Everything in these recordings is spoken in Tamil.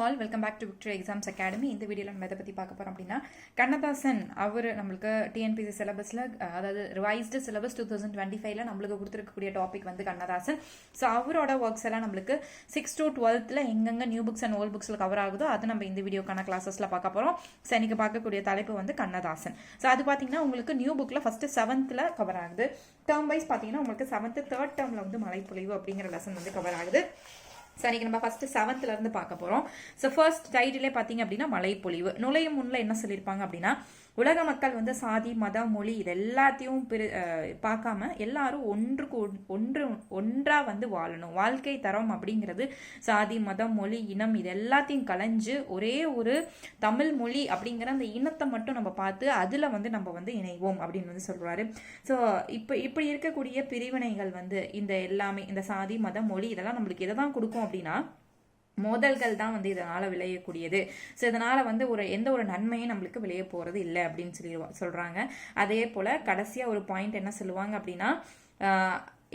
All welcome back to Victory exams academy. இந்த வீடியோவில் நம்ம எதை பற்றி பார்க்க போகிறோம் அப்படின்னா, கண்ணதாசன் அவர் நம்மளுக்கு டிஎன்பிசி சிலபஸில், அதாவது ரிவைஸ்டு சிலபஸ் 2025 நம்மளுக்கு கொடுத்துருக்கக்கூடிய டாபிக் வந்து கண்ணதாசன். ஸோ அவரோட ஒர்க்ஸ் எல்லாம் நம்மளுக்கு 6 to 12th எங்கெங்கே நியூ புக்ஸ் அண்ட் ஓல்ட் புக்ஸில் கவர் ஆகுதோ அது நம்ம இந்த வீடியோக்கான கிளாஸஸில் பார்க்க போகிறோம். ஸோ இன்னைக்கு பார்க்கக்கூடிய தலைப்பு வந்து கண்ணதாசன். ஸோ அது பார்த்தீங்கன்னா உங்களுக்கு நியூ புக்கில் ஃபர்ஸ்ட் 7th கவர் ஆகுது. டேர்ம் வைஸ் பார்த்தீங்கன்னா உங்களுக்கு 7th 3rd டேர்மில் வந்து மழைப்பொழிவு அப்படிங்கிற லெசன் வந்து கவர் ஆகுது. ஸோ அன்றைக்கி நம்ம ஃபஸ்ட்டு 7th இருந்து பார்க்க போகிறோம். ஸோ ஃபர்ஸ்ட் டைட்டிலே பார்த்தீங்க அப்படின்னா மழைப்பொழிவு. நுழையும் முன்னில் என்ன சொல்லியிருப்பாங்க அப்படின்னா, உலக மக்கள் வந்து சாதி மதம் மொழி இது எல்லாத்தையும் பார்க்காம எல்லாரும் ஒன்றா வந்து வாழணும். வாழ்க்கை தரம் அப்படிங்கிறது சாதி மதம் மொழி இனம் இது எல்லாத்தையும் கலைஞ்சு ஒரே ஒரு தமிழ் மொழி அப்படிங்கிற அந்த இனத்தை மட்டும் நம்ம பார்த்து அதில் வந்து நம்ம வந்து இணைவோம் அப்படின்னு வந்து சொல்றாரு. ஸோ இப்படி இருக்கக்கூடிய பிரிவினைகள் வந்து இந்த எல்லாமே இந்த சாதி மதம் மொழி இதெல்லாம் நம்மளுக்கு எதை தான் கொடுக்கும் அப்படின்னா, மோதல்கள் தான் வந்து இதனால விளையக்கூடியது. ஸோ இதனால வந்து எந்த ஒரு நன்மையும் நம்மளுக்கு விளைய போறது இல்லை அப்படின்னு சொல்றாங்க. அதே போல கடைசியா ஒரு பாயிண்ட் என்ன சொல்லுவாங்க அப்படின்னா,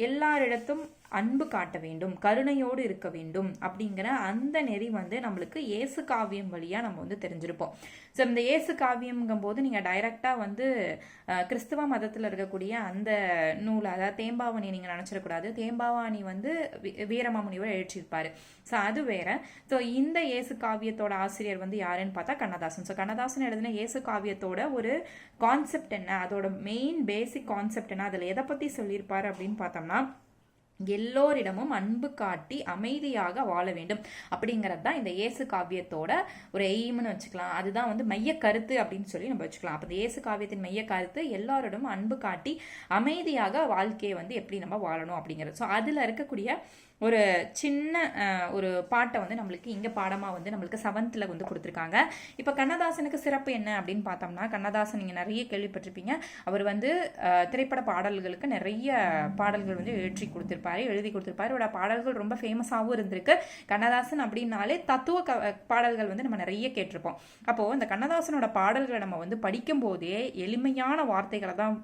எல்லாரிடத்தும் அன்பு காட்ட வேண்டும், கருணையோடு இருக்க வேண்டும் அப்படிங்கிற அந்த நெறி வந்து நம்மளுக்கு இயேசு காவியம் வழியா நம்ம வந்து தெரிஞ்சிருப்போம். ஸோ இந்த இயேசு காவியம்ங்கும் போது நீங்க டைரக்டா வந்து கிறிஸ்துவ மதத்துல இருக்கக்கூடிய அந்த நூல், அதாவது தேம்பாவணி நீங்க நினைச்சிடக்கூடாது. தேம்பாவணி வந்து வீரமாமுனிவர் எழுச்சிருப்பாரு. ஸோ அது வேற. ஸோ இந்த இயேசு காவியத்தோட ஆசிரியர் வந்து யாருன்னு பார்த்தா கண்ணதாசன். ஸோ கண்ணதாசன் எழுதின இயேசு காவியத்தோட ஒரு கான்செப்ட் என்ன, அதோட மெயின் பேசிக் கான்செப்ட் என்ன, அதுல எதை பத்தி சொல்லியிருப்பாரு அப்படின்னு பார்த்தோம்னா, எல்லோரிடமும் அன்பு காட்டி அமைதியாக வாழ வேண்டும் அப்படிங்கிறது தான் இந்த இயேசு காவியத்தோட ஒரு எய்ம்னு வச்சுக்கலாம். அதுதான் வந்து மைய கருத்து அப்படின்னு சொல்லி நம்ம வச்சுக்கலாம். அப்போ இந்த இயேசு காவியத்தின் மைய கருத்து எல்லாரிடமும் அன்பு காட்டி அமைதியாக வாழ்க்கையை வந்து எப்படி நம்ம வாழணும் அப்படிங்கிறது. ஸோ அதில் இருக்கக்கூடிய ஒரு சின்ன ஒரு பாட்டை வந்து நம்மளுக்கு இங்கே பாடமாக வந்து நம்மளுக்கு 7th வந்து கொடுத்துருக்காங்க. இப்போ கண்ணதாசனுக்கு சிறப்பு என்ன அப்படின்னு பார்த்தோம்னா, கண்ணதாசன் நீங்கள் நிறைய கேள்விப்பட்டிருப்பீங்க. அவர் வந்து திரைப்பட பாடல்களுக்கு நிறைய பாடல்கள் வந்து எழுதி கொடுத்துருப்பாரு. அவரோட பாடல்கள் ரொம்ப ஃபேமஸாகவும் இருந்திருக்கு. கண்ணதாசன் அப்படின்னாலே தத்துவ பாடல்கள் வந்து நம்ம நிறைய கேட்டிருப்போம். அப்போது இந்த கண்ணதாசனோட பாடல்களை நம்ம வந்து படிக்கும் போதே எளிமையான வார்த்தைகளை தான்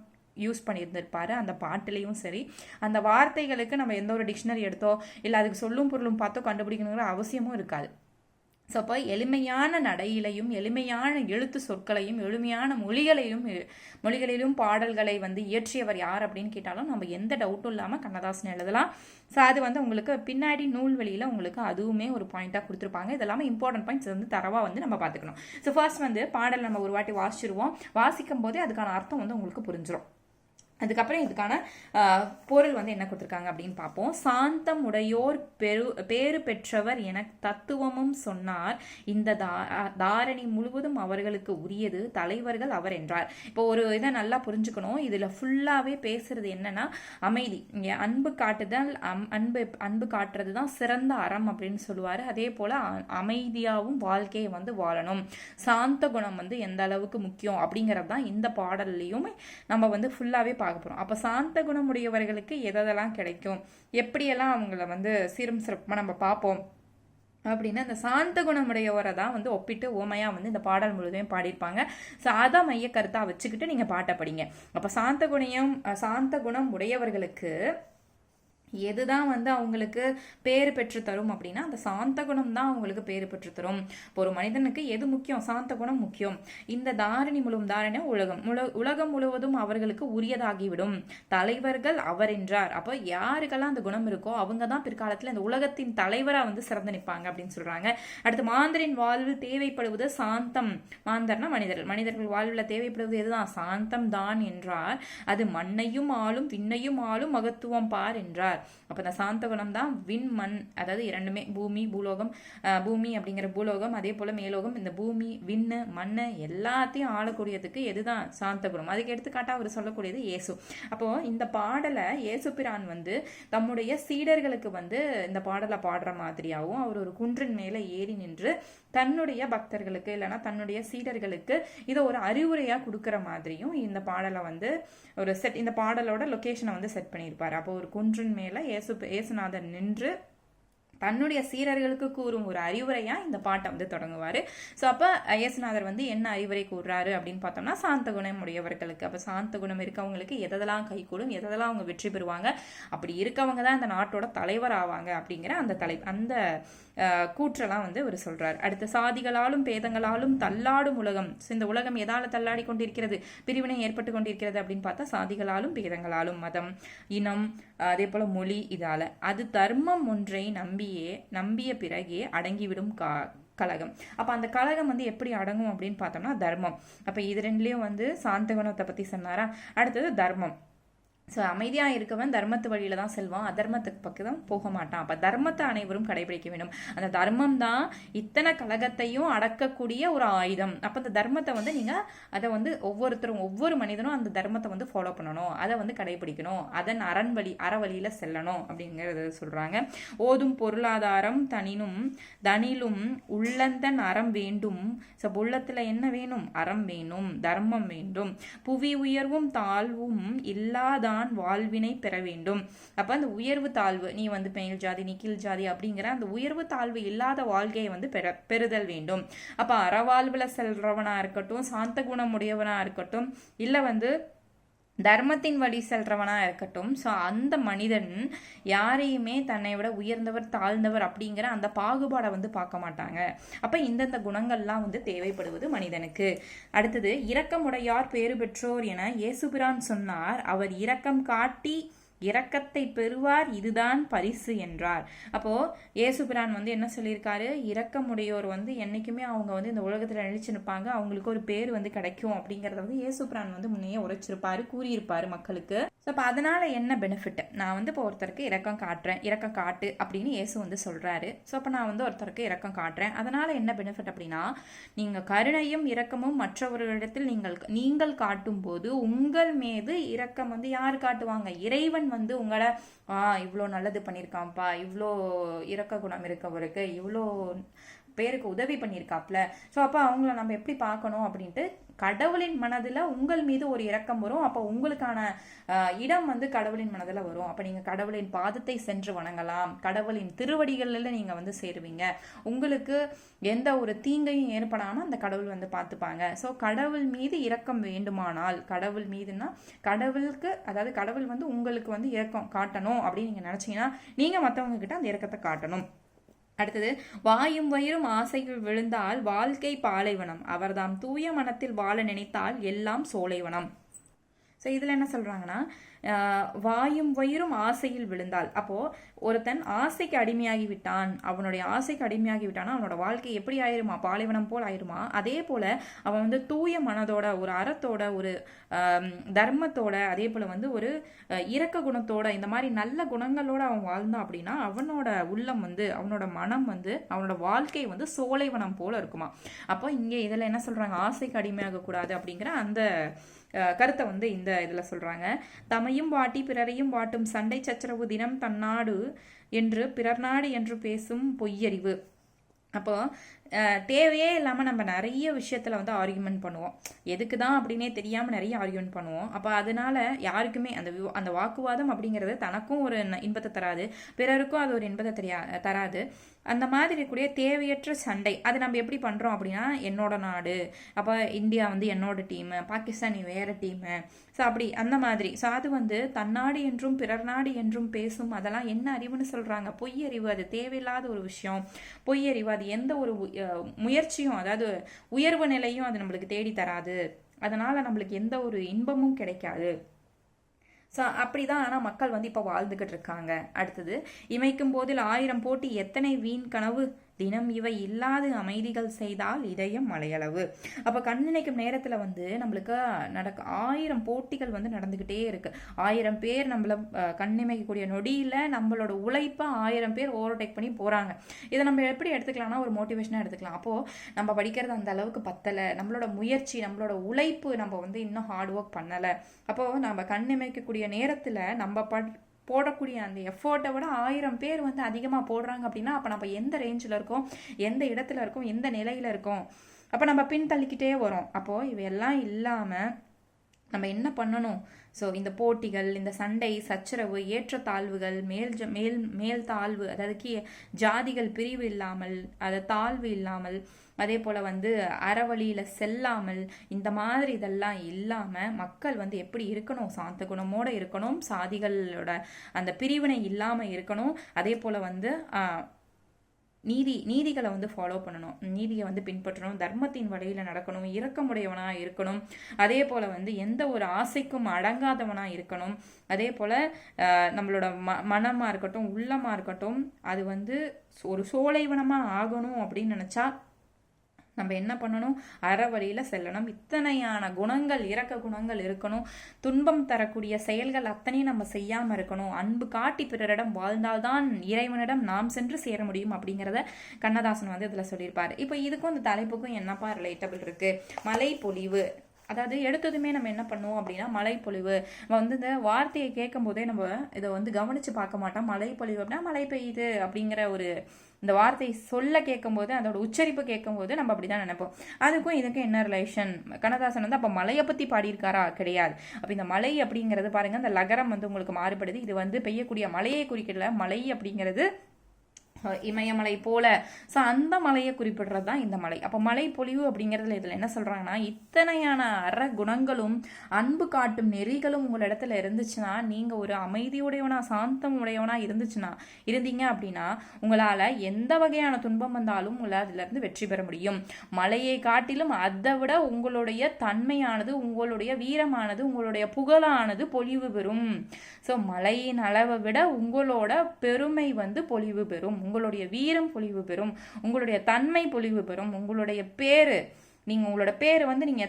யூஸ் பண்ணியிருந்திருப்பாரு. அந்த பாட்டுலேயும் சரி, அந்த வார்த்தைகளுக்கு நம்ம எந்த ஒரு டிக்ஷனரி எடுத்தோ இல்லை அதுக்கு சொல்லும் பொருளும் பார்த்தோ கண்டுபிடிக்கணுங்கிற அவசியமும் இருக்காது. ஸோ அப்போ எளிமையான நடையிலையும் எளிமையான எழுத்து சொற்களையும் எளிமையான மொழிகளிலும் பாடல்களை வந்து இயற்றியவர் யார் அப்படின்னு கேட்டாலும் நம்ம எந்த டவுட்டும் இல்லாமல் கண்ணதாசன் எழுதலாம். ஸோ அது வந்து உங்களுக்கு பின்னாடி நூல்வெளியில் உங்களுக்கு அதுவுமே ஒரு பாயிண்டாக கொடுத்துருப்பாங்க. இதெல்லாமே இம்பார்ட்டன்ட் பாயிண்ட்ஸ் வந்து தரவாக வந்து நம்ம பார்த்துக்கணும். ஸோ ஃபர்ஸ்ட் வந்து பாடல் நம்ம ஒரு வாட்டி வாசிச்சிருவோம். வாசிக்கும் போதே அதுக்கான அர்த்தம் வந்து உங்களுக்கு புரிஞ்சிடும். அதுக்கப்புறம் இதுக்கான பொருள் வந்து என்ன கொடுத்துருக்காங்க அப்படின்னு பார்ப்போம். சாந்தம் உடையோர் பேரு பெற்றவர் என தத்துவமும் சொன்னார், இந்த தாரணி முழுவதும் அவர்களுக்கு உரியது, தலைவர்கள் அவர் என்றார். இப்போ ஒரு இதை நல்லா புரிஞ்சுக்கணும். இதுல ஃபுல்லாவே பேசுறது என்னன்னா அமைதி, அன்பு காட்டுதல், அன்பு காட்டுறது தான் சிறந்த அறம் அப்படின்னு சொல்லுவாரு. அதே போல அமைதியாகவும் வாழ்க்கையை வந்து வாழணும், சாந்த குணம் வந்து எந்த அளவுக்கு முக்கியம் அப்படிங்கிறது தான் இந்த பாடல்லையும் நம்ம வந்து ஃபுல்லாவே பார்க்க போறோம். அப்ப சாந்த குணமுடையவர்களுக்கு எதெல்லாம் கிடைக்கும், எப்படியெல்லாம் அவங்கள வந்து சீரும் சிறப்புமா நம்ம பார்ப்போம் அப்படின்னு அந்த சாந்த குணமுடையவரை தான் வந்து ஒப்பிட்டு ஓமையா வந்து இந்த பாடல் முழுவதும் பாடியிருப்பாங்க. ஸோ அதை மைய கருத்தா வச்சுக்கிட்டு நீங்க பாட்டை படிங்க. அப்ப சாந்த குணம் உடையவர்களுக்கு எதுதான் வந்து அவங்களுக்கு பேரு பெற்று தரும் அப்படின்னா, அந்த சாந்த குணம் தான் அவங்களுக்கு பேரு பெற்று தரும். இப்போ ஒரு மனிதனுக்கு எது முக்கியம்? சாந்த குணம் முக்கியம். இந்த தாரணி உலகம் முழுவதும் அவர்களுக்கு உரியதாகிவிடும், தலைவர்கள் அவர் என்றார். அப்போ யாருக்கெல்லாம் அந்த குணம் இருக்கோ அவங்க தான் பிற்காலத்தில் இந்த உலகத்தின் தலைவரா வந்து சிறந்து நிற்பாங்க அப்படின்னு சொல்றாங்க. அடுத்து, மாந்தரின் வாழ்வில் தேவைப்படுவது சாந்தம். மாந்தர்னா மனிதர்கள் வாழ்வில் தேவைப்படுவது எதுதான்? சாந்தம் தான் என்றார். அது மண்ணையும் ஆளும் விண்ணையும் ஆளும் மகத்துவம் பார் என்றார். அப்ப இந்த சாந்த குணம் தான் விண் மண், அதாவது இரண்டுமே பூலோகம், பூமி அப்படிங்கிற பூலோகம், அதே போல மேலோகம், இந்த பூமி விண்ணு மண்ணு எல்லாத்தையும் ஆளக்கூடியதுக்கு எதுதான்? சாந்த குணம். அதுக்கு எடுத்துக்காட்டா அவர் சொல்லக்கூடியது இயேசு. அப்போ இந்த பாடலை இயேசு பிரான் வந்து தம்முடைய சீடர்களுக்கு வந்து இந்த பாடலை பாடுற மாதிரியாகவும், அவர் ஒரு குன்றின் மேல ஏறி நின்று தன்னுடைய பக்தர்களுக்கு இல்லைன்னா தன்னுடைய சீடர்களுக்கு இதை ஒரு அறிவுரையா கொடுக்குற மாதிரியும் இந்த பாடலை வந்து ஒரு இந்த பாடலோட லொகேஷனை வந்து செட் பண்ணியிருப்பாரு. அப்போ ஒரு குன்றின் மேல இயேசுநாதர் நின்று தன்னுடைய சீரர்களுக்கு கூறும் ஒரு அறிவுரையா இந்த பாட்டை வந்து தொடங்குவாரு. ஸோ அப்போ இயேசுநாதர் வந்து என்ன அறிவுரை கூறுறாரு அப்படின்னு பார்த்தோம்னா, சாந்த குணம் உடையவர்களுக்கு, அப்போ சாந்த குணம் இருக்கவங்களுக்கு எதெல்லாம் கைகூடும், எதெல்லாம் அவங்க வெற்றி பெறுவாங்க, அப்படி இருக்கவங்க தான் இந்த நாட்டோட தலைவர் ஆவாங்க அப்படிங்கிற அந்த கூற்றெல்லாம் வந்து அவர் சொல்றாரு. அடுத்த சாதிகளாலும் பேதங்களாலும் தள்ளாடும் உலகம். இந்த உலகம் எதால தள்ளாடி கொண்டிருக்கிறது, பிரிவினை ஏற்பட்டு கொண்டிருக்கிறது அப்படின்னு பார்த்தா சாதிகளாலும் பேதங்களாலும், மதம், இனம், அதே போல மொழி, இதால அது தர்மம் ஒன்றை நம்பிய பிறகே அடங்கிவிடும் கழகம். அப்ப அந்த கழகம் வந்து எப்படி அடங்கும் அப்படின்னு பார்த்தோம்னா தர்மம். அப்ப இது ரெண்டுலயும் வந்து சாந்த குணத்தை பத்தி சொன்னாரா. அடுத்தது தர்மம். ஸோ அமைதியாக இருக்கவன் தர்மத்து வழியில தான் செல்வான், அதர்மத்துக்கு பக்கம் தான் போக மாட்டான். அப்போ தர்மத்தை அனைவரும் கடைபிடிக்க வேண்டும். அந்த தர்மம் தான் இத்தனை கழகத்தையும் அடக்கக்கூடிய ஒரு ஆயுதம். அப்போ அந்த தர்மத்தை வந்து நீங்கள் அதை வந்து ஒவ்வொரு மனிதனும் அந்த தர்மத்தை வந்து ஃபாலோ பண்ணணும், அதை வந்து கடைபிடிக்கணும், அதன் அறவழியில செல்லணும் அப்படிங்கிறத சொல்றாங்க. ஓதும் பொருளாதாரம் தனிலும் உள்ளந்தன் அறம் வேண்டும். ஸோ உள்ளத்துல என்ன வேணும், அறம் வேணும், தர்மம் வேண்டும். புவி உயர்வும் தாழ்வும் இல்லாத வாழ்வினை பெற வேண்டும். அப்ப அந்த உயர்வு தாழ்வு, நீ வந்து மேல் ஜாதி நீ கீழ் ஜாதி அப்படிங்கிற அந்த உயர்வு தாழ்வு இல்லாத வாழ்க்கையை வந்து பெறுதல் வேண்டும். அப்ப அறவாழ்வுல செல்றவனா இருக்கட்டும், சாந்த குணம் உடையவனா இருக்கட்டும், இல்ல வந்து தர்மத்தின் வழி செல்றவனா இருக்கட்டும், ஸோ அந்த மனிதன் யாரையுமே தன்னை விட உயர்ந்தவர் தாழ்ந்தவர் அப்படிங்கிற அந்த பாகுபாடை வந்து பார்க்க மாட்டாங்க. அப்ப இந்தந்த குணங்கள்லாம் வந்து தேவைப்படுவது மனிதனுக்கு. அடுத்தது, இரக்கமுடையார் பேறு பெற்றோர் என இயேசுபிரான் சொன்னார். அவர் இரக்கம் காட்டி இரக்கத்தை பெறுவார், இதுதான் பரிசு என்றார். அப்போ இயேசுபிரான் வந்து என்ன சொல்லியிருக்காரு, இரக்கமுடையோர் வந்து என்னைக்குமே அவங்க வந்து இந்த உலகத்துல நினைச்சு நிற்பாங்க, அவங்களுக்கு ஒரு பேர் வந்து கிடைக்கும் அப்படிங்கறத வந்து இயேசுபிரான் வந்து முன்னையே உரைச்சிருப்பாரு, கூறியிருப்பாரு மக்களுக்கு. ஸோ அப்போ அதனால என்ன பெனிஃபிட், நான் வந்து இப்போ ஒருத்தருக்கு இரக்கம் காட்டுறேன், இரக்கம் காட்டு அப்படின்னு இயேசு வந்து சொல்றாரு. ஸோ அப்போ நான் வந்து ஒருத்தருக்கு இரக்கம் காட்டுறேன், அதனால என்ன பெனிஃபிட் அப்படின்னா, நீங்க கருணையும் இரக்கமும் மற்றவர்களிடத்தில் நீங்கள் காட்டும் போது உங்கள் மீது இரக்கம் வந்து யார் காட்டுவாங்க, இறைவன் வந்து உங்களை இவ்வளோ நல்லது பண்ணியிருக்கான்ப்பா, இவ்வளோ இரக்க குணம் இருக்கவருக்கு, இவ்வளோ பேருக்கு உதவி பண்ணியிருக்காப்ல. ஸோ அப்போ அவங்கள நம்ம எப்படி பார்க்கணும் அப்படின்ட்டு கடவுளின் மனதில் உங்கள் மீது ஒரு இரக்கம் வரும். அப்போ உங்களுக்கான இடம் வந்து கடவுளின் மனதில் வரும். அப்போ நீங்கள் கடவுளின் பாதத்தை சென்று வணங்கலாம், கடவுளின் திருவடிகளில் நீங்கள் வந்து சேருவீங்க, உங்களுக்கு எந்த ஒரு தீங்கையும் ஏற்படாமல் அந்த கடவுள் வந்து பார்த்துப்பாங்க. ஸோ கடவுள் மீது இரக்கம் வேண்டுமானால், கடவுள் மீதுன்னா கடவுளுக்கு, அதாவது கடவுள் வந்து உங்களுக்கு வந்து இரக்கம் காட்டணும் அப்படின்னு நீங்கள் நினச்சிங்கன்னா நீங்கள் மற்றவங்க கிட்ட அந்த இரக்கத்தை காட்டணும். அடுத்தது, வாயும் வயிறும் ஆசைகள் விழுந்தால் வாழ்க்கை பாலைவனம், அவர்தாம் தூய மனத்தில் வாழ நினைத்தால் எல்லாம் சோலைவனம். ஸோ இதில் என்ன சொல்கிறாங்கன்னா, வாயும் வயிறும் ஆசையில் விழுந்தால், அப்போ ஒருத்தன் ஆசைக்கு அடிமையாகி விட்டான், அவனுடைய ஆசைக்கு அடிமையாகி விட்டானா அவனோட வாழ்க்கை எப்படி ஆயிருமா, பாலைவனம் போல் ஆயிருமா. அதே போல அவன் வந்து தூய மனதோட, ஒரு அறத்தோட, ஒரு தர்மத்தோட, அதே போல வந்து ஒரு இரக்க குணத்தோட, இந்த மாதிரி நல்ல குணங்களோட அவன் வாழ்ந்தான் அப்படின்னா அவனோட உள்ளம் வந்து, அவனோட மனம் வந்து, அவனோட வாழ்க்கை வந்து சோலைவனம் போல இருக்குமா. அப்போ இங்கே இதில் என்ன சொல்றாங்க, ஆசைக்கு அடிமையாக கூடாது அப்படிங்கிற அந்த கருத்தை வந்து இந்த இதில் சொல்றாங்க. தமையும் வாட்டி பிறரையும் வாட்டும் சண்டை சச்சரவு தினம் தன்னாடு என்று பிறர் நாடு என்று பேசும் பொய்யறிவு. அப்போ தேவையே இல்லாமல் நம்ம நிறைய விஷயத்தில் வந்து ஆர்கியூமெண்ட் பண்ணுவோம், எதுக்கு தான் அப்படின்னே தெரியாமல் நிறைய ஆர்கியூமெண்ட் பண்ணுவோம். அப்போ அதனால யாருக்குமே அந்த வாக்குவாதம் அப்படிங்கிறது தனக்கும் ஒரு இன்பத்தை தராது, பிறருக்கும் அது ஒரு இன்பத்தை தராது. அந்த மாதிரி இருக்கக்கூடிய தேவையற்ற சண்டை அது நம்ம எப்படி பண்ணுறோம் அப்படின்னா, என்னோட நாடு, அப்போ இந்தியா வந்து என்னோட டீமு, பாகிஸ்தான் வேறு டீமு, ஸோ அப்படி அந்த மாதிரி. ஸோ அது வந்து தன்னாடு என்றும் பிறர் நாடு என்றும் பேசும், அதெல்லாம் என்ன அறிவுன்னு சொல்கிறாங்க, பொய்யறிவு. அது தேவையில்லாத ஒரு விஷயம், பொய்யறிவு. அது எந்த ஒரு முயற்சியும், அதாவது உயர்வு நிலையும் அது நம்மளுக்கு தேடி தராது, அதனால நம்மளுக்கு எந்த ஒரு இன்பமும் கிடைக்காது. ஸோ அப்படிதான் ஆனால் மக்கள் வந்து இப்போ வாழ்ந்துக்கிட்டு இருக்காங்க. அடுத்தது, இமைக்கும் போதில் 1000 போட்டி எத்தனை வீண் கனவு, தினம் இவை இல்லாது அமைதிகள் செய்தால் இதயம் மலையளவு. அப்போ கண் நினைக்கும் நேரத்தில் வந்து நம்மளுக்கு 1000 போட்டிகள் வந்து நடந்துக்கிட்டே இருக்கு. 1000 பேர் நம்மள கண்ணிமைக்கக்கூடிய நொடியில் நம்மளோட உழைப்பை 1000 பேர் ஓவர்டேக் பண்ணி போகிறாங்க. இதை நம்ம எப்படி எடுத்துக்கலாம்னா ஒரு மோட்டிவேஷனாக எடுத்துக்கலாம். அப்போது நம்ம படிக்கிறது அந்த அளவுக்கு பத்தலை, நம்மளோட முயற்சி, நம்மளோட உழைப்பு, நம்ம வந்து இன்னும் ஹார்ட் ஒர்க் பண்ணலை. அப்போது நம்ம கண்ணிமைக்கக்கூடிய நேரத்தில் நம்ம போடக்கூடிய அந்த எஃபோர்ட்டை விட 1000 பேர் வந்து அதிகமாக போடுறாங்க அப்படின்னா அப்போ நம்ம எந்த ரேஞ்சில் இருக்கோம், எந்த இடத்துல இருக்கோம், எந்த நிலையில் இருக்கோம், அப்போ நம்ம பின் தள்ளிக்கிட்டே வரோம். அப்போது இவையெல்லாம் இல்லாமல் நம்ம என்ன பண்ணணும்? ஸோ இந்த போட்டிகள், இந்த சண்டை சச்சரவு, ஏற்றத்தாழ்வுகள், மேல் தாழ்வு, அதாவது ஜாதிகள் பிரிவு இல்லாமல், அதை தாழ்வு இல்லாமல், அதே போல் வந்து அறவழியில் செல்லாமல், இந்த மாதிரி இதெல்லாம் இல்லாமல் மக்கள் வந்து எப்படி இருக்கணும்? சாந்த குணமோடு இருக்கணும், சாதிகளோட அந்த பிரிவினை இல்லாமல் இருக்கணும். அதே போல் வந்து நீதிகளை வந்து ஃபாலோ பண்ணணும், நீதியை வந்து பின்பற்றணும், தர்மத்தின் வழியில் நடக்கணும், இரக்கமுடையவனாக இருக்கணும். அதே போல் வந்து எந்த ஒரு ஆசைக்கும் அடங்காதவனாக இருக்கணும். அதே போல் நம்மளோட மனமாக இருக்கட்டும், உள்ளமாக இருக்கட்டும், அது வந்து ஒரு சோலைவனமாக ஆகணும் அப்படின்னு நினச்சா நம்ம என்ன பண்ணணும்? அறவழியில் செல்லணும். இத்தனையான குணங்கள், இரக்க குணங்கள் இருக்கணும். துன்பம் தரக்கூடிய செயல்கள் அத்தனையும் நம்ம செய்யாமல் இருக்கணும். அன்பு காட்டி பிறரிடம் வாழ்ந்தால்தான் இறைவனிடம் நாம் சென்று சேர முடியும் அப்படிங்கிறத கண்ணதாசன் வந்து இதில் சொல்லியிருப்பார். இப்போ இதுக்கும் இந்த தலைப்புக்கும் என்னப்பா ரிலேட்டபிள் இருக்கு? மழை பொழிவு, அதாவது எடுத்ததுமே நம்ம என்ன பண்ணுவோம் அப்படின்னா மழைப்பொழிவு வந்து இந்த வார்த்தையை கேட்கும் போதே நம்ம இதை வந்து கவனிச்சு பார்க்க மாட்டோம். மழைப்பொழிவு அப்படின்னா மழை பெய்யுது அப்படிங்கிற ஒரு இந்த வார்த்தை சொல்ல கேட்கும்போது, அதோட உச்சரிப்பு கேட்கும்போது நம்ம அப்படிதான் நினைப்போம். அதுக்கும் இதுக்கும் என்ன ரிலேஷன்? கண்ணதாசன் வந்து அப்போ மழையை பற்றி பாடியிருக்காரா? கிடையாது. அப்போ இந்த மழை அப்படிங்கிறது பாருங்க, இந்த லகரம் வந்து உங்களுக்கு மாறுபடுது. இது வந்து பெய்யக்கூடிய மழையை குறிக்கல. மழை அப்படிங்கிறது இமயமலை போல, ஸோ அந்த மலையை குறிப்பிடுறது தான் இந்த மலை. அப்போ மலை பொழிவு அப்படிங்கிறதுல இதில் என்ன சொல்கிறாங்கன்னா, இத்தனையான அற குணங்களும் அன்பு காட்டும் நெறிகளும் உங்கள் இடத்துல இருந்துச்சுன்னா, நீங்கள் ஒரு அமைதியுடையவனா, சாந்தம் உடையவனா இருந்தீங்க அப்படின்னா உங்களால் எந்த வகையான துன்பம் வந்தாலும் உங்களால் அதிலிருந்து வெற்றி பெற முடியும். மலையை காட்டிலும் அதை விட உங்களுடைய தன்மையானது, உங்களுடைய வீரமானது, உங்களுடைய புகழானது பொழிவு பெறும். ஸோ மலையின் அளவை விட உங்களோட பெருமை வந்து பொழிவு பெறும், உங்களுடைய வீரம் பொழிவு பெறும், உங்களுடைய தன்மை பொழிவு பெறும், உங்களுடைய பேரு, உங்களோட பேர் வந்து நீங்கள்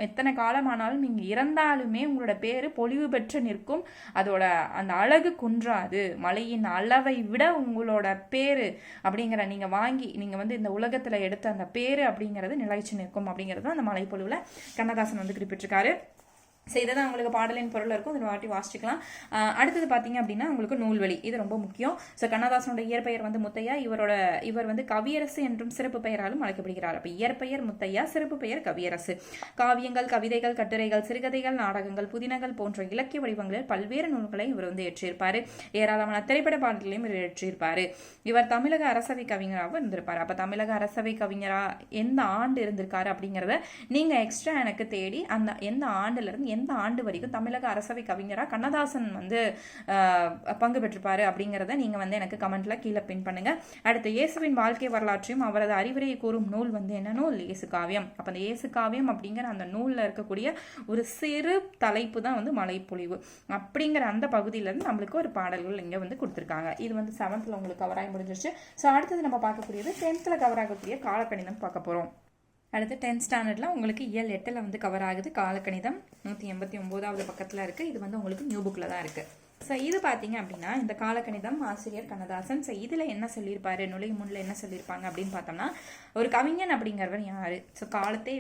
எத்தனை காலமானாலும் நீங்கள் இறந்தாலுமே உங்களோட பேர் பொழிவு பெற்று நிற்கும். அதோட அந்த அழகு குன்றாது. மலையின் அளவை விட உங்களோட பேர் அப்படிங்கிற நீங்கள் வந்து இந்த உலகத்தில் எடுத்த அந்த பேர் அப்படிங்கிறது நிலைச்சு நிற்கும் அப்படிங்கிறது அந்த மலைப்பொழிவில் கண்ணதாசன் வந்து குறிப்பிட்டிருக்காரு. ஸோ இதை தான் உங்களுக்கு பாடலின் பொருள் இருக்கும், இதை வாட்டி வாசிச்சுக்கலாம். அடுத்தது பார்த்தீங்க அப்படின்னா உங்களுக்கு நூல்வழி, இது ரொம்ப முக்கியம். ஸோ கண்ணதாசனோட இயற்பெயர் வந்து முத்தையா. இவர் வந்து கவியரசு என்றும் சிறப்பு பெயராலும் அழைக்கப்படுகிறார். அப்போ இயற்பெயர் முத்தையா, சிறப்பு பெயர் கவியரசு. காவியங்கள், கவிதைகள், கட்டுரைகள், சிறுகதைகள், நாடகங்கள், புதினங்கள் போன்ற இலக்கிய வடிவங்களில் பல்வேறு நூல்களை இவர் வந்து ஏற்றிருப்பார். ஏராளமான திரைப்பட பாடல்களையும் இவர் ஏற்றிருப்பார். இவர் தமிழக அரசவை கவிஞராகவும் இருந்திருப்பார். அப்போ தமிழக அரசவை கவிஞரா எந்த ஆண்டு இருந்திருக்காரு அப்படிங்கிறத நீங்கள் எக்ஸ்ட்ரா எனக்கு தேடி அந்த எந்த ஆண்டுலேருந்து எந்த ஆண்டு வரைக்கும் தமிழக அரசவை கவிஞராக கண்ணதாசன் வந்து பங்கு பெற்றிருப்பாரு அப்படிங்கிறத நீங்க வந்து எனக்கு கமெண்ட்ல கீழே பின் பண்ணுங்க. அடுத்து இயேசுவின் வாழ்க்கை வரலாற்றையும் அவரது அறிவுரையை கூறும் நூல் வந்து என்ன நூல்? இயேசு காவியம். அப்ப அந்த இயேசு காவியம் அப்படிங்கிற அந்த நூல்ல இருக்கக்கூடிய ஒரு சிறு தலைப்பு தான் வந்து மலைப்பொழிவு அப்படிங்கிற அந்த பகுதியில இருந்து நம்மளுக்கு ஒரு பாடல்கள் இங்க வந்து கொடுத்துருக்காங்க. இது வந்து 7th உங்களுக்கு கவர் ஆகி முடிஞ்சிருச்சு. ஸோ அடுத்தது நம்ம பார்க்கக்கூடியது 10th கவர் ஆகக்கூடிய காலக்கணிதம் பார்க்க போறோம். அடுத்து 10th ஸ்டாண்டர்டில் உங்களுக்கு இயல் 8 வந்து கவர் ஆகுது. காலக்கணிதம் 189வது பக்கத்தில் இருக்குது. இது வந்து உங்களுக்கு நியூ புக்கில் தான் இருக்குது. ஸோ இது பார்த்தீங்க அப்படின்னா இந்த காலக்கணிதம் ஆசிரியர் கண்ணதாசன். ஸோ இதில் என்ன சொல்லியிருப்பாரு, நுழைவு முன்னில் என்ன சொல்லியிருப்பாங்க அப்படின்னு பார்த்தோம்னா, ஒரு கவிஞன் அப்படிங்கிறவன் யாரு? ஸோ காலத்தை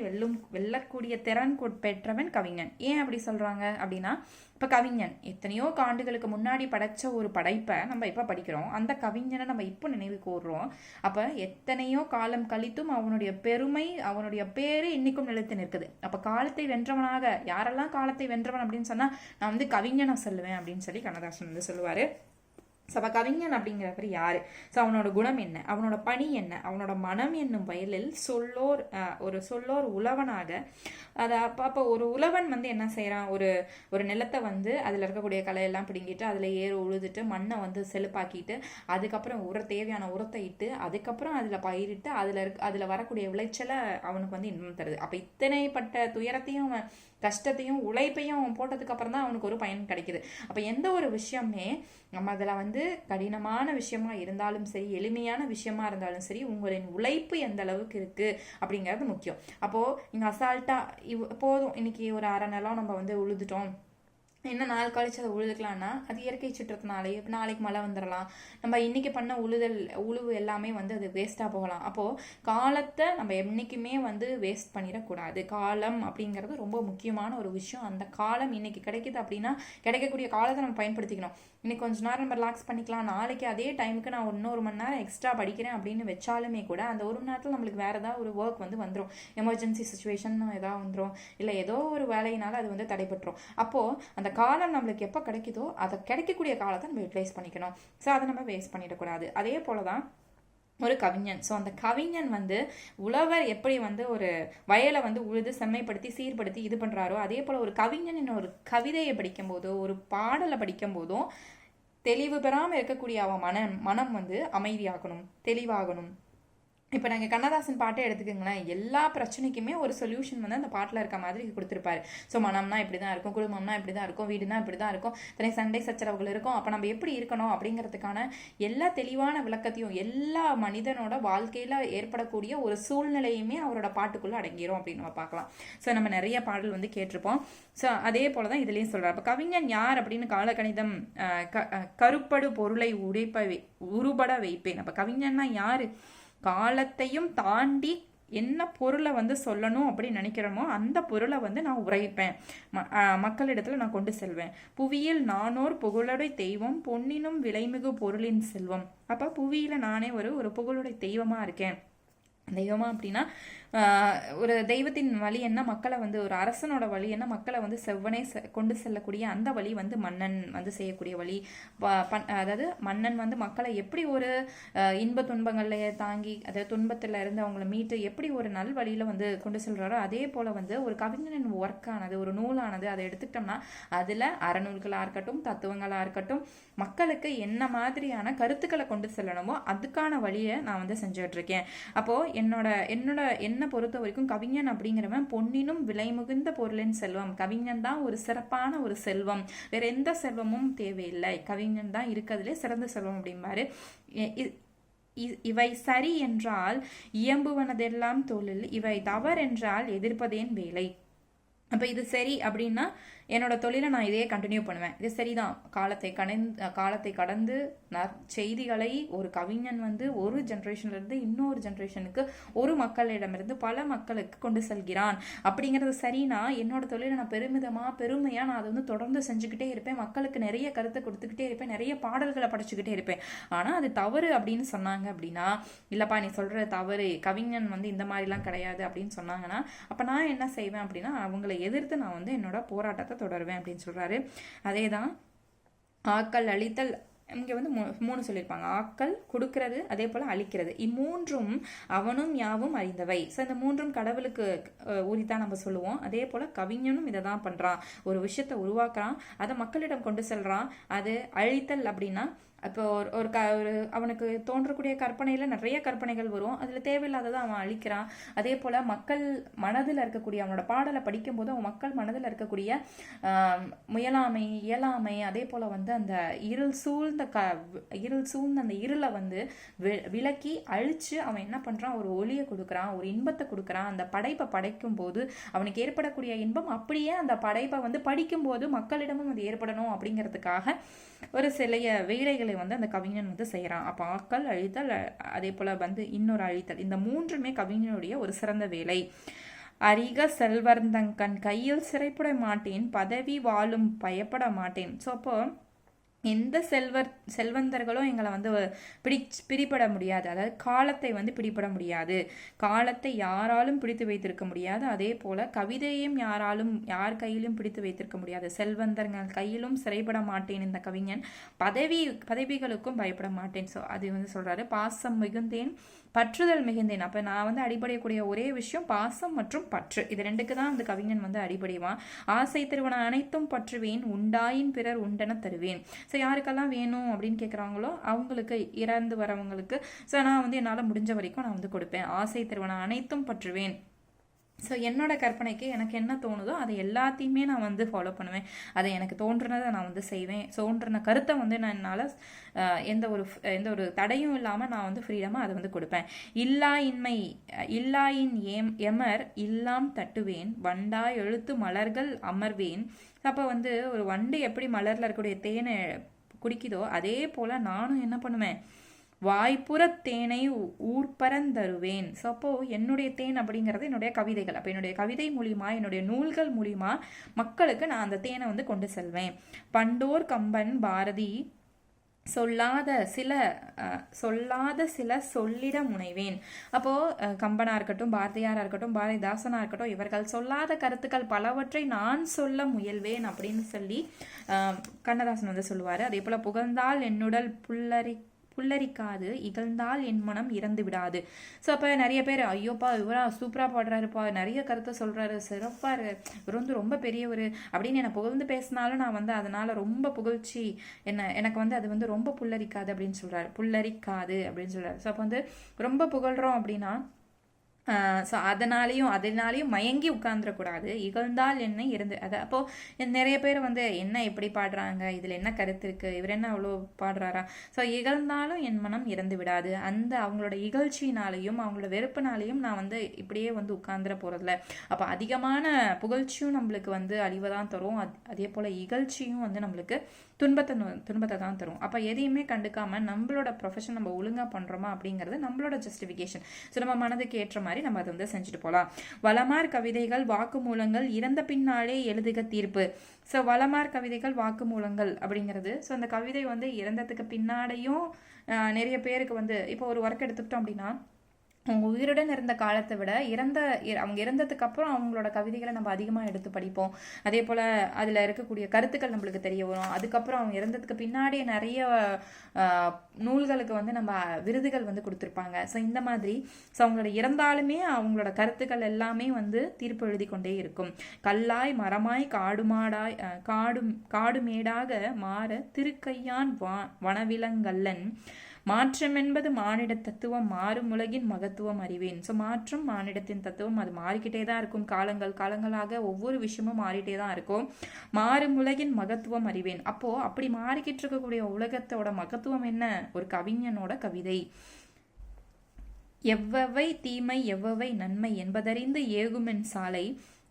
வெல்லக்கூடிய திறன் பெற்றவன் கவிஞன். ஏன் அப்படி சொல்கிறாங்க அப்படின்னா, இப்போ கவிஞன் எத்தனையோ ஆண்டுகளுக்கு முன்னாடி படைச்ச ஒரு படைப்பை நம்ம இப்போ படிக்கிறோம். அந்த கவிஞனை நம்ம இப்போ நினைவு கூறுறோம். அப்போ எத்தனையோ காலம் கழித்தும் அவனுடைய பெருமை, அவனுடைய பேரு இன்னைக்கும் நிலைத்து நிற்குது. அப்போ காலத்தை வென்றவனாக யாரெல்லாம் காலத்தை வென்றவன் அப்படின்னு சொன்னால் நான் வந்து கவிஞனை சொல்லுவேன் அப்படின்னு சொல்லி கண்ணதாசன் வந்து சொல்லுவார். சப கவிஞன் அப்படிங்கிறவர் யாரு? ஸோ அவனோட குணம் என்ன, அவனோட பணி என்ன, அவனோட மனம் என்னும் வயலில் சொல்லோர் உழவனாக, அதை அப்போ ஒரு உழவன் வந்து என்ன செய்யறான், ஒரு நிலத்தை வந்து அதில் இருக்கக்கூடிய களையெல்லாம் பிடுங்கிட்டு அதில் ஏறு உழுதுட்டு மண்ணை வந்து செழுப்பாக்கிட்டு அதுக்கப்புறம் தேவையான உரத்தை இட்டு அதுக்கப்புறம் அதில் பயிரிட்டு அதில் வரக்கூடிய விளைச்சலை அவனுக்கு வந்து இன்னும் தருது. அப்போ இத்தனைப்பட்ட துயரத்தையும் கஷ்டத்தையும் உழைப்பையும் போட்டதுக்கு அப்புறம் தான் அவனுக்கு ஒரு பயன் கிடைக்குது. அப்போ எந்த ஒரு விஷயமே நம்ம அதில் வந்து கடினமான விஷயமா இருந்தாலும் சரி, எளிமையான விஷயமா இருந்தாலும் சரி, உங்களின் உழைப்பு எந்த அளவுக்கு இருக்கு அப்படிங்கிறது முக்கியம். அப்போ இங்கே அசால்ட்டா போதும் இன்னைக்கு ஒரு அரை நிலம் நம்ம வந்து உழுதுட்டோம், என்ன நாள் கழிச்சு அதை உழுதுக்கலாம்னா அது இயற்கை சீற்றத்தினாலே நாளைக்கு மழை வந்துடலாம், நம்ம இன்னைக்கு பண்ண உழுவு எல்லாமே வந்து அது வேஸ்ட்டாக போகலாம். அப்போது காலத்தை நம்ம என்றைக்குமே வந்து வேஸ்ட் பண்ணிடக்கூடாது. காலம் அப்படிங்கிறது ரொம்ப முக்கியமான ஒரு விஷயம். அந்த காலம் இன்னைக்கு கிடைக்குது அப்படின்னா கிடைக்கக்கூடிய காலத்தை நம்ம பயன்படுத்திக்கணும். இன்னைக்கு கொஞ்ச நேரம் நம்ம ரிலாக்ஸ் பண்ணிக்கலாம், நாளைக்கு அதே டைமுக்கு நான் இன்னொரு மணி நேரம் எக்ஸ்ட்ரா படிக்கிறேன் அப்படின்னு வச்சாலுமே கூட அந்த ஒரு மணி நேரத்தில் நம்மளுக்கு வேறு ஏதாவது ஒரு ஒர்க் வந்து வந்துடும், எமர்ஜென்சி சுச்சுவேஷன் ஏதாவது வந்துடும், இல்லை ஏதோ ஒரு வேலையினால அது வந்து தடைபட்டுரும். அப்போது அந்த காலம் நம்மளுக்கு எப்போ கிடைக்குதோ அதை கிடைக்கக்கூடிய காலத்தை நம்ம யூட்டிலைஸ் பண்ணிக்கணும். ஸோ அதை நம்ம வேஸ்ட் பண்ணிடக்கூடாது. அதே போல தான் ஒரு கவிஞன். ஸோ அந்த கவிஞன் வந்து உழவர் எப்படி வந்து ஒரு வயலை வந்து உழுது செம்மைப்படுத்தி சீர்படுத்தி இது பண்ணுறாரோ அதே போல் ஒரு கவிஞன் ஒரு கவிதையை படிக்கும் போதோ ஒரு பாடலை படிக்கும் போதும் தெளிவு பெறாமல் இருக்கக்கூடிய அவன் மனம் வந்து அமைதியாகணும், தெளிவாகணும். இப்போ நாங்கள் கண்ணதாசன் பாட்டை எடுத்துக்கோங்களேன், எல்லா பிரச்சனைக்குமே ஒரு சொல்யூஷன் வந்து அந்த பாட்டில் இருக்க மாதிரி கொடுத்துருப்பாரு. ஸோ மனம்னா இப்படி தான் இருக்கும், குடும்பம்னா இப்படி தான் இருக்கும், வீடுனா இப்படி தான் இருக்கும், தனி சண்டை சச்சரவுகள் இருக்கும், அப்போ நம்ம எப்படி இருக்கணும் அப்படிங்கிறதுக்கான எல்லா தெளிவான விளக்கத்தையும் எல்லா மனிதனோட வாழ்க்கையில் ஏற்படக்கூடிய ஒரு சூழ்நிலையுமே அவரோட பாட்டுக்குள்ளே அடங்கிடும் அப்படின்னு நம்ம பார்க்கலாம். ஸோ நம்ம நிறைய பாடல் வந்து கேட்டிருப்போம். ஸோ அதே போல தான் இதுலேயும் சொல்கிறார். இப்போ கவிஞன் யார் அப்படின்னு காலக்கணிதம் கருப்படு பொருளை உருபட வைப்பேன். அப்போ கவிஞன்னா யார்? காலத்தையும் தாண்டி என்ன பொருளை வந்து சொல்லணும் அப்படின்னு நினைக்கிறோமோ அந்த பொருளை வந்து நான் உரைப்பேன், மக்களிடத்துல நான் கொண்டு செல்வேன். புவியில் நானோர் புகழுடை தெய்வம், பொன்னினும் விலைமிகு பொருளின் செல்வம். அப்போ புவியில நானே ஒரு புகழுடை தெய்வமா இருக்கேன். தெய்வமா அப்படின்னா ஒரு தெய்வத்தின் வழி என்ன, மக்களை வந்து ஒரு அரசனோட வழி என்ன, மக்களை வந்து செவ்வனே கொண்டு செல்லக்கூடிய அந்த வழி வந்து மன்னன் வந்து செய்யக்கூடிய வழி. அதாவது மன்னன் வந்து மக்களை எப்படி ஒரு இன்ப துன்பங்கள்ல தாங்கி அதாவது துன்பத்துல இருந்து அவங்கள மீட்டு எப்படி ஒரு நல் வழியில வந்து கொண்டு செல்றாரோ அதே போல வந்து ஒரு கவிஞனின் ஒர்க்கானது ஒரு நூலானது அதை எடுத்துக்கிட்டோம்னா அதுல அறநூல்களா இருக்கட்டும் தத்துவங்களா இருக்கட்டும் மக்களுக்கு என்ன மாதிரியான கருத்துக்களை கொண்டு செல்லணுமோ அதுக்கான வழியை நான் வந்து செஞ்சுட்டு இருக்கேன். அப்போ என்னோட என்ன பொறுத்த வரைக்கும் கவிஞன் அப்படிங்கிறவன் பொன்னினும் விலை மிகுந்த பொருளின் செல்வம். கவிஞன் தான் ஒரு சிறப்பான ஒரு செல்வம், வேற எந்த செல்வமும் தேவையில்லை, கவிஞன் தான் இருக்கிறதுலே சிறந்த செல்வம் அப்படிம்பாரு. இவை சரி என்றால் இயம்புவனதெல்லாம் தொழில், இவை தவறென்றால் எதிர்ப்பதேன் வேலை. அப்போ இது சரி அப்படின்னா என்னோட தொழிலை நான் இதே கண்டினியூ பண்ணுவேன், இது சரிதான். காலத்தை கடந்து செய்திகளை ஒரு கவிஞன் வந்து ஒரு ஜென்ரேஷன்லேருந்து இன்னொரு ஜென்ரேஷனுக்கு ஒரு மக்களிடமிருந்து பல மக்களுக்கு கொண்டு செல்கிறான் அப்படிங்கிறது சரினா என்னோட தொழிலை நான் பெருமையாக நான் அதை வந்து தொடர்ந்து செஞ்சுக்கிட்டே இருப்பேன், மக்களுக்கு நிறைய கருத்தை கொடுத்துக்கிட்டே இருப்பேன், நிறைய பாடல்களை படிச்சுக்கிட்டே இருப்பேன். ஆனால் அது தவறு அப்படின்னு சொன்னாங்க அப்படின்னா, இல்லைப்பா நீ சொல்கிற தவறு, கவிஞன் வந்து இந்த மாதிரிலாம் கிடையாது அப்படின்னு சொன்னாங்கன்னா அப்போ நான் என்ன செய்வேன் அப்படின்னா அவங்களை எதிர்த்து நான் வந்து என்னோட போராட்டத்தை தொடருவேன் அப்படின்னு சொல்றாரு. அதே தான் ஆக்கல் அழித்தல், இங்கே வந்து 3 சொல்லியிருப்பாங்க, ஆக்கல் கொடுக்கறது அதே போல அழிக்கிறது, இம்மூன்றும் அவனும் யாவும் அறிந்தவை. ஸோ இந்த 3ம் கடவுளுக்கு உரித்தான் நம்ம சொல்லுவோம். அதே போல கவிஞனும் இதை தான் பண்றான், ஒரு விஷயத்தை உருவாக்குறான், அதை மக்களிடம் கொண்டு செல்றான். அது அழித்தல் அப்படின்னா இப்போ ஒரு அவனுக்கு தோன்றக்கூடிய கற்பனையில் நிறைய கற்பனைகள் வரும், அதில் தேவையில்லாததை அவன் அழிக்கிறான். அதே போல் மக்கள் மனதில் இருக்கக்கூடிய அவனோட பாடலை படிக்கும்போது அவன் மக்கள் மனதில் இருக்கக்கூடிய முயலாமை இயலாமை அதே போல் வந்து அந்த இருள் சூழ்ந்த அந்த இருளை வந்து விலக்கி அழித்து அவன் என்ன பண்ணுறான், ஒரு ஒளியை கொடுக்குறான், ஒரு இன்பத்தை கொடுக்குறான். அந்த படைப்பை படைக்கும் போது அவனுக்கு ஏற்படக்கூடிய இன்பம் அப்படியே அந்த படைப்பை வந்து படிக்கும்போது மக்களிடமும் அது ஏற்படணும் அப்படிங்கிறதுக்காக ஒரு சில வேலைகளை வந்து அந்த கவிஞன் வந்து செய்யறான். அப்ப ஆக்கல் அழித்தல் அதே போல வந்து இன்னொரு அழித்தல், இந்த 3மே கவிஞனுடைய ஒரு சிறந்த வேலை. அறிக செல்வர்ந்தங்கண் கையில் சிறைப்பட மாட்டேன், பதவி வாழும் பயப்பட மாட்டேன். ஸோ அப்போ எந்த செல்வந்தர்களும் எங்களை வந்து பிடிபட முடியாது, அதாவது காலத்தை வந்து பிடிபட முடியாது, காலத்தை யாராலும் பிடித்து வைத்திருக்க முடியாது. அதே போல கவிதையும் யார் கையிலும் பிடித்து வைத்திருக்க முடியாது. செல்வந்தர்கள் கையிலும் சிறைப்பட மாட்டேன் இந்த கவிஞன், பதவிகளுக்கும் பயப்பட மாட்டேன். ஸோ அது வந்து சொல்றாரு. பாசம் மிகுந்தேன் பற்றுதல் மிகுந்தேன். அப்போ நான் வந்து அடிபடையக்கூடிய ஒரே விஷயம் பாசம் மற்றும் பற்று, இது 2க்கு தான் அந்த கவிஞன் வந்து அடிபடைவான். ஆசை திருவன அனைத்தும் பற்றுவேன், உண்டாயின் பிறர் உண்டென தருவேன். ஸோ யாருக்கெல்லாம் வேணும் அப்படின்னு கேட்குறாங்களோ அவங்களுக்கு, இறந்து வரவங்களுக்கு ஸோ நான் வந்து என்னால் முடிஞ்ச வரைக்கும் நான் வந்து கொடுப்பேன். ஆசை திருவன அனைத்தும் பற்றுவேன். ஸோ என்னோட கற்பனைக்கு எனக்கு என்ன தோணுதோ அதை எல்லாத்தையுமே நான் வந்து ஃபாலோ பண்ணுவேன். அதை எனக்கு தோன்றுனதை நான் வந்து செய்வேன். தோன்றின கருத்தை வந்து நான் என்னால் எந்த ஒரு தடையும் இல்லாமல் நான் வந்து ஃப்ரீடமாக அதை வந்து கொடுப்பேன். இல்லாயின் எமர் இல்லாம் தட்டுவேன், வண்டாய் எழுத்து மலர்கள் அமர்வேன். அப்போ வந்து ஒரு வண்டு எப்படி மலரில் இருக்கக்கூடிய தேனை குடிக்குதோ அதே போல் நானும் என்ன பண்ணுவேன், வாய்ப்புற தேனை ஊர்பரந்தருவேன். ஸோ அப்போ என்னுடைய தேன் அப்படிங்கிறது என்னுடைய கவிதைகள். அப்போ என்னுடைய கவிதை மூலியமா, என்னுடைய நூல்கள் மூலியமா மக்களுக்கு நான் அந்த தேனை வந்து கொண்டு செல்வேன். பண்டோர் கம்பன் பாரதி சொல்லாத சில சொல்லிட முனைவேன். அப்போ கம்பனா இருக்கட்டும், பாரதியாரா இருக்கட்டும், பாரதிதாசனா இருக்கட்டும், இவர்கள் சொல்லாத கருத்துக்கள் பலவற்றை நான் சொல்ல முயல்வேன் அப்படின்னு சொல்லி கண்ணதாசன் வந்து சொல்லுவாரு. அதே போல புகழ்ந்தால் என்னுடல் புல்லரிக்காது, இகழ்ந்தால் என் மனம் இறந்து விடாது. ஸோ அப்போ நிறைய பேர் ஐயோப்பா இவரா சூப்பராக பாடுறாருப்பா, நிறைய கருத்தை சொல்கிறாரு, சிறப்பாக இவர் வந்து ரொம்ப பெரியவர் அப்படின்னு என்னை புகழ்ந்து பேசினாலும் நான் வந்து அதனால் ரொம்ப புகழ்ச்சி எனக்கு வந்து அது வந்து ரொம்ப புல்லரிக்காது அப்படின்னு சொல்கிறாரு. புல்லரிக்காது அப்படின்னு சொல்கிறாரு. ஸோ அப்போ வந்து ரொம்ப புகழ்கிறோம் அப்படின்னா ஸோ அதனாலையும் மயங்கி உட்கார்ந்துடக்கூடாது. இகழ்ந்தால் என்ன இருந்து அதை அப்போது நிறைய பேர் வந்து என்ன எப்படி பாடுறாங்க, இதில் என்ன கருத்து இருக்குது, இவர் என்ன அவ்வளோ பாடுறாரா. ஸோ இகழ்ந்தாலும் என் மனம் இறந்து விடாது. அவங்களோட இகழ்ச்சினாலையும் அவங்களோட வெறுப்புனாலையும் நான் வந்து இப்படியே வந்து உட்கார்ந்துட போகிறதில்ல. அப்போ அதிகமான புகழ்ச்சியும் நம்மளுக்கு வந்து அழிவை தான் தரும். அதே போல் இகழ்ச்சியும் வந்து நம்மளுக்கு துன்பத்தை தான் தரும். அப்போ எதையுமே கண்டுக்காமல் நம்மளோட ப்ரொஃபஷன் நம்ம ஒழுங்காக பண்ணுறோமா அப்படிங்கிறது நம்மளோட ஜஸ்டிஃபிகேஷன். ஸோ நம்ம மனதுக்கு ஏற்ற மாதிரி நம்ம அதை வந்து செஞ்சுட்டு போகலாம். வளமார் கவிதைகள் வாக்குமூலங்கள் இறந்த பின்னாலே எழுதுக தீர்ப்பு. ஸோ வளமார் கவிதைகள் வாக்குமூலங்கள் அப்படிங்கிறது, ஸோ அந்த கவிதை வந்து இறந்ததுக்கு பின்னாடியும் நிறைய பேருக்கு வந்து இப்போ ஒரு ஒர்க் எடுத்துக்கிட்டோம் அப்படின்னா அவங்க உயிருடன் இருந்த காலத்தை விட அவங்க இறந்ததுக்கு அப்புறம் அவங்களோட கவிதைகளை நம்ம அதிகமாக எடுத்து படிப்போம். அதே போல் அதில் இருக்கக்கூடிய கருத்துக்கள் நம்மளுக்கு தெரிய வரும். அதுக்கப்புறம் அவங்க இறந்ததுக்கு பின்னாடியே நிறைய நூல்களுக்கு வந்து நம்ம விருதுகள் வந்து கொடுத்துருப்பாங்க. ஸோ இந்த மாதிரி ஸோ அவங்களோட இறந்தாலுமே அவங்களோட கருத்துக்கள் எல்லாமே வந்து தீர்ப்பு எழுதி கொண்டே இருக்கும். கல்லாய் மரமாய் காடுமேடாக மாற திருக்கையான் வனவிலங்கல்லன் மாற்றம் என்பது மானிட தத்துவம், மாறும் உலகின் மகத்துவம் அறிவேன். ஸோ மாற்றம் மானிடத்தின் தத்துவம், அது மாறிக்கிட்டே தான் இருக்கும். காலங்களாக ஒவ்வொரு விஷயமும் மாறிட்டே தான் இருக்கும். மாறும் உலகின் மகத்துவம் அறிவேன். அப்போ அப்படி மாறிக்கிட்டு இருக்கக்கூடிய உலகத்தோட மகத்துவம் என்ன? ஒரு கவிஞனோட கவிதை. எவ்வவை தீமை எவ்வவை நன்மை என்பதறிந்து ஏகுமென் சாலை,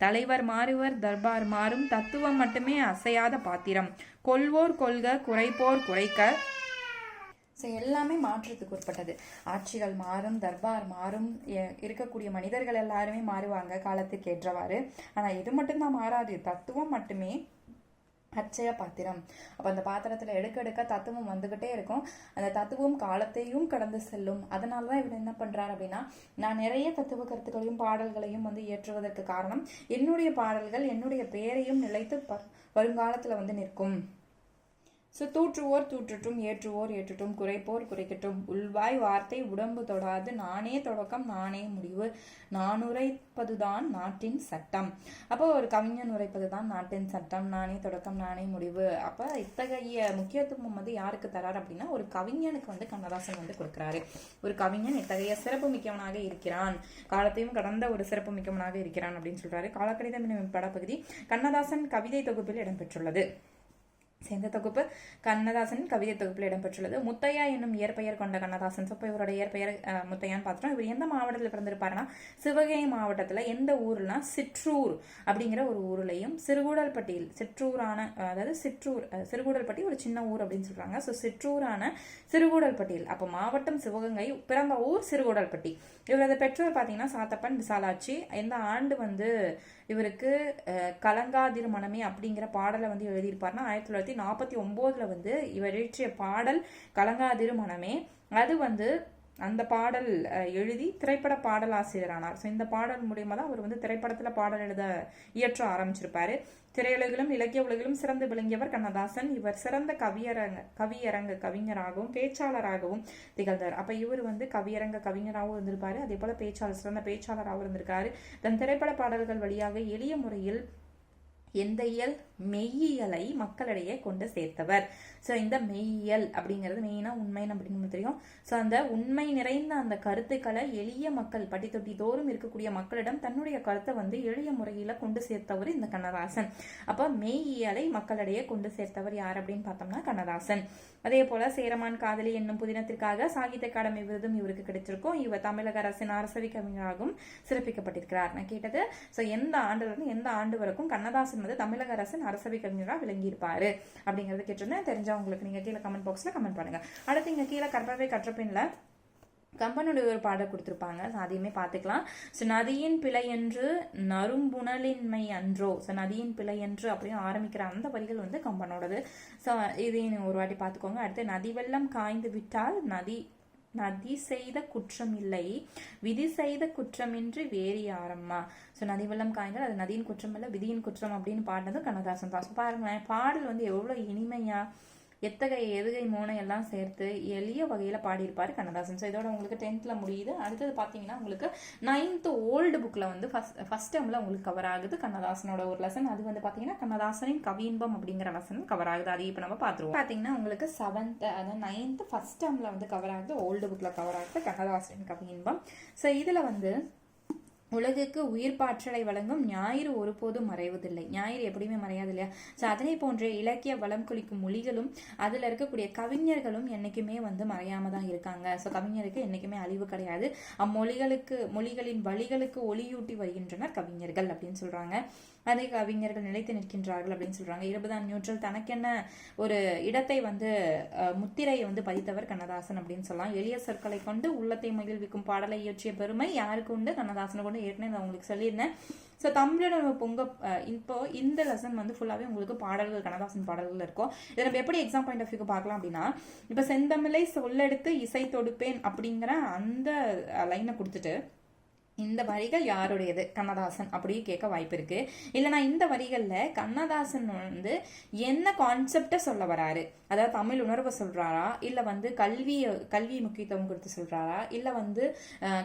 தலைவர் மாறுவர் தர்பார் மாறும், தத்துவம் மட்டுமே அசையாத பாத்திரம், கொள்வோர் கொள்க குறைப்போர் குறைக்க. ஸோ எல்லாமே மாற்றத்துக்கு உட்பட்டது. ஆட்சிகள் மாறும், தர்பார் மாறும், இருக்கக்கூடிய மனிதர்கள் எல்லாருமே மாறுவாங்க காலத்துக்கு ஏற்றவாறு. ஆனால் இது மட்டும்தான் மாறாது, தத்துவம் மட்டுமே அச்சய பாத்திரம். அப்போ அந்த பாத்திரத்தில் எடுக்க தத்துவம் வந்துக்கிட்டே இருக்கும். அந்த தத்துவம் காலத்தையும் கடந்து செல்லும். அதனால தான் இவர் என்ன பண்ணுறாரு அப்படின்னா, நான் நிறைய தத்துவ கருத்துக்களையும் பாடல்களையும் வந்து ஏற்றுவதற்கு காரணம் என்னுடைய பாடல்கள் என்னுடைய பெயரையும் நிலைத்து வருங்காலத்தில் வந்து நிற்கும். ஸோ தூற்றுவோர் தூற்றட்டும், ஏற்றுவோர் ஏற்றட்டும், குறைப்போர் குறைக்கட்டும், உள்வாய் வார்த்தை உடம்பு தொடாது, நானே தொடக்கம் நானே முடிவு, நான் உரைப்பதுதான் நாட்டின் சட்டம். அப்போ ஒரு கவிஞன் உரைப்பதுதான் நாட்டின் சட்டம், நானே தொடக்கம் நானே முடிவு. அப்போ இத்தகைய முக்கியத்துவம் வந்து யாருக்கு தராரு அப்படின்னா, ஒரு கவிஞனுக்கு வந்து கண்ணதாசன் வந்து கொடுக்குறாரு. ஒரு கவிஞன் இத்தகைய சிறப்பு மிக்கவனாக இருக்கிறான், காலத்தையும் கடந்த ஒரு சிறப்பு மிக்கவனாக இருக்கிறான் அப்படின்னு சொல்றாரு. காலக்கணிதம் என்னும் படப்பகுதி கண்ணதாசன் கவிதை தொகுப்பில் இடம்பெற்றுள்ளது. சேர்ந்த தொகுப்பு கண்ணதாசன் கவிதை தொகுப்பில் இடம்பெற்றுள்ளது. முத்தையா என்னும் இயற்பெயர் கொண்ட கண்ணதாசன். இப்போ இவரோட இயற்பெயர் முத்தையான்னு பார்த்துட்டோம். இவர் எந்த மாவட்டத்தில் பிறந்திருப்பாருன்னா, சிவகங்கை மாவட்டத்தில் எந்த ஊர்னா சிற்றூர் அப்படிங்கிற ஒரு ஊர்லையும், சிறுகூடல்பட்டியில் சிறுகூடல்பட்டி ஒரு சின்ன ஊர் அப்படின்னு சொல்றாங்க. ஸோ சிற்றூரான சிறுகூடல்பட்டியில், அப்போ மாவட்டம் சிவகங்கை, பிறந்த ஊர் சிறுகூடல்பட்டி. இவரது பெற்றோர் பார்த்தீங்கன்னா சாத்தப்பன் விசாலாட்சி. எந்த ஆண்டு வந்து இவருக்கு கலங்காதிரு மனமே அப்படிங்கிற பாடலை வந்து எழுதியிருப்பார்னா 1949 வந்து இவர் இயற்றிய பாடல் கலங்காதிரு மனமே. அது வந்து அந்த பாடல் எழுதி திரைப்பட பாடல் ஆசிரியரானார். ஸோ இந்த பாடல் மூலியமா தான் அவர் வந்து திரைப்படத்தில் பாடல் இயற்ற ஆரம்பிச்சிருப்பாரு. திரையுலகிலும் இலக்கிய உலகிலும் சிறந்து விளங்கியவர் கண்ணதாசன். இவர் சிறந்த கவிஞராகவும் பேச்சாளராகவும் திகழ்ந்தார். அப்ப இவர் வந்து கவிஞராகவும் இருந்திருப்பாரு. அதே போல சிறந்த பேச்சாளராகவும் இருந்திருக்காரு. தன் திரைப்பட பாடல்கள் வழியாக எளிய முறையில் எந்த மெய்யியலை மக்களிடையே கொண்டு சேர்த்தவர். ஸோ இந்த மெய்யியல் அப்படிங்கிறது மெயினா உண்மைன்னு அப்படின்னு தெரியும். ஸோ அந்த உண்மை நிறைந்த அந்த கருத்துக்களை எளிய மக்கள் பட்டி தொட்டி தோறும் இருக்கக்கூடிய மக்களிடம் தன்னுடைய கருத்தை வந்து எளிய முறையில கொண்டு சேர்த்தவர் இந்த கண்ணதாசன். அப்ப மெய்யியலை மக்களிடையே கொண்டு சேர்த்தவர் யார் அப்படின்னு பார்த்தோம்னா கண்ணதாசன். அதே போல சேரமான் காதலி என்னும் புதினத்திற்காக சாகித்ய அகாடமி விருதும் இவருக்கு கிடைச்சிருக்கும். இவர் தமிழக அரசின் அரசவை கவிஞராகவும் சிறப்பிக்கப்பட்டிருக்கிறார். நான் கேட்டது, ஸோ எந்த ஆண்டுல இருந்து எந்த ஆண்டு வரைக்கும் கண்ணதாசன் வந்து தமிழக அரசின் அரசவை கவிஞராக விளங்கியிருப்பாரு அப்படிங்கறது கேட்டிருந்தேன். தெரிஞ்சவங்களுக்கு நீங்க கீழே கமெண்ட் பாக்ஸ்ல கமெண்ட் பண்ணுங்க. அடுத்து இங்க கீழே கற்பவை கற்றபின்ல கம்பனுடைய ஒரு பாடல் கொடுத்துருப்பாங்க, அதையுமே பார்த்துக்கலாம். ஸோ நதியின் பிழை என்று நறும்புணலின்மை அன்றோ, ஸோ நதியின் பிழை என்று அப்படின்னு ஆரம்பிக்கிற அந்த வரிகள் வந்து கம்பனோடது. ஸோ இதையும் ஒரு வாட்டி பார்த்துக்கோங்க. அடுத்து நதி வெள்ளம் காய்ந்து விட்டால் நதி செய்த குற்றம் இல்லை, விதி செய்த குற்றமின்றி வேறு யாரம்மா. ஸோ நதி வெள்ளம் காய்ந்தால் அது நதியின் குற்றம் இல்லை, விதியின் குற்றம் அப்படின்னு பாடினது கண்ணதாசன் தான். பாருங்களேன், பாடல் வந்து எவ்வளவு இனிமையா எத்தகைய எதுகை மூனை எல்லாம் சேர்த்து எளிய வகையில பாடியிருப்பாரு கண்ணதாசன். ஸோ இதோட உங்களுக்கு 10th முடியுது. அடுத்தது பாத்தீங்கன்னா உங்களுக்கு 9th ஓல்டு புக்ல வந்து ஃபர்ஸ்ட் டேர்ம்ல உங்களுக்கு கவர் ஆகுது கண்ணதாசனோட ஒரு லெசன். அது வந்து பாத்தீங்கன்னா கண்ணதாசனின் கவியின்பம் அப்படிங்கிற லெசன் கவர் ஆகுது. அதை இப்ப நம்ம பாத்துருவோம். பாத்தீங்கன்னா உங்களுக்கு 7th அதாவது 9th ஃபர்ஸ்ட் டேர்ம்ல வந்து கவர் ஆகுது, ஓல்டு புக்ல கவர் ஆகுது கண்ணதாசனின் கவியின்பம். ஸோ இதுல வந்து உலகுக்கு உயிர் பாற்றலை வழங்கும் ஞாயிறு ஒருபோதும் மறைவதில்லை. ஞாயிறு எப்படியுமே மறையாது இல்லையா? ஸோ அதனை போன்ற இலக்கிய வளம் குளிக்கும் மொழிகளும் அதுல இருக்கக்கூடிய கவிஞர்களும் என்னைக்குமே வந்து மறையாம தான் இருக்காங்க. ஸோ கவிஞருக்கு என்னைக்குமே அழிவு கிடையாது. மொழிகளின் வழிகளுக்கு ஒளியூட்டி வருகின்றனர் கவிஞர்கள் அப்படின்னு சொல்றாங்க. அதே கவிஞர்கள் நிலைத்து நிற்கின்றார்கள் அப்படின்னு சொல்றாங்க. 20ஆம் நூற்றாண்டில் தனக்கென்ன ஒரு இடத்தை வந்து முத்திரையை வந்து பதித்தவர் கண்ணதாசன் அப்படின்னு சொல்லலாம். எளிய சொற்களை கொண்டு உள்ளத்தை மகிழ்விக்கும் பாடலை இயற்றிய பெருமை யாருக்கு உண்டு? கண்ணதாசனை கொண்டு. ஏற்கனவே நான் உங்களுக்கு சொல்லியிருந்தேன். ஸோ தமிழோட பொங்க இப்போ இந்த லெசன் வந்து ஃபுல்லாவே உங்களுக்கு பாடல்கள் கண்ணதாசன் பாடல்கள் இருக்கும். இதை நம்ம எப்படி எக்ஸாம் பாயிண்ட் ஆஃப் வியூ பார்க்கலாம் அப்படின்னா, இப்ப செந்தமிழை சொல்லெடுத்து இசை தொடுப்பேன் அப்படிங்கிற அந்த லைனை கொடுத்துட்டு இந்த வரிகள் யாருடையது? கண்ணதாசன் அப்படி கேட்க வாய்ப்பு இருக்கு. இல்லைனா இந்த வரிகள்ல கண்ணதாசன் வந்து என்ன கான்செப்ட சொல்ல வராரு, அதாவது தமிழ் உணர்வை சொல்றாரா, இல்ல வந்து கல்வி முக்கியத்துவம் கொடுத்து சொல்றாரா, இல்ல வந்து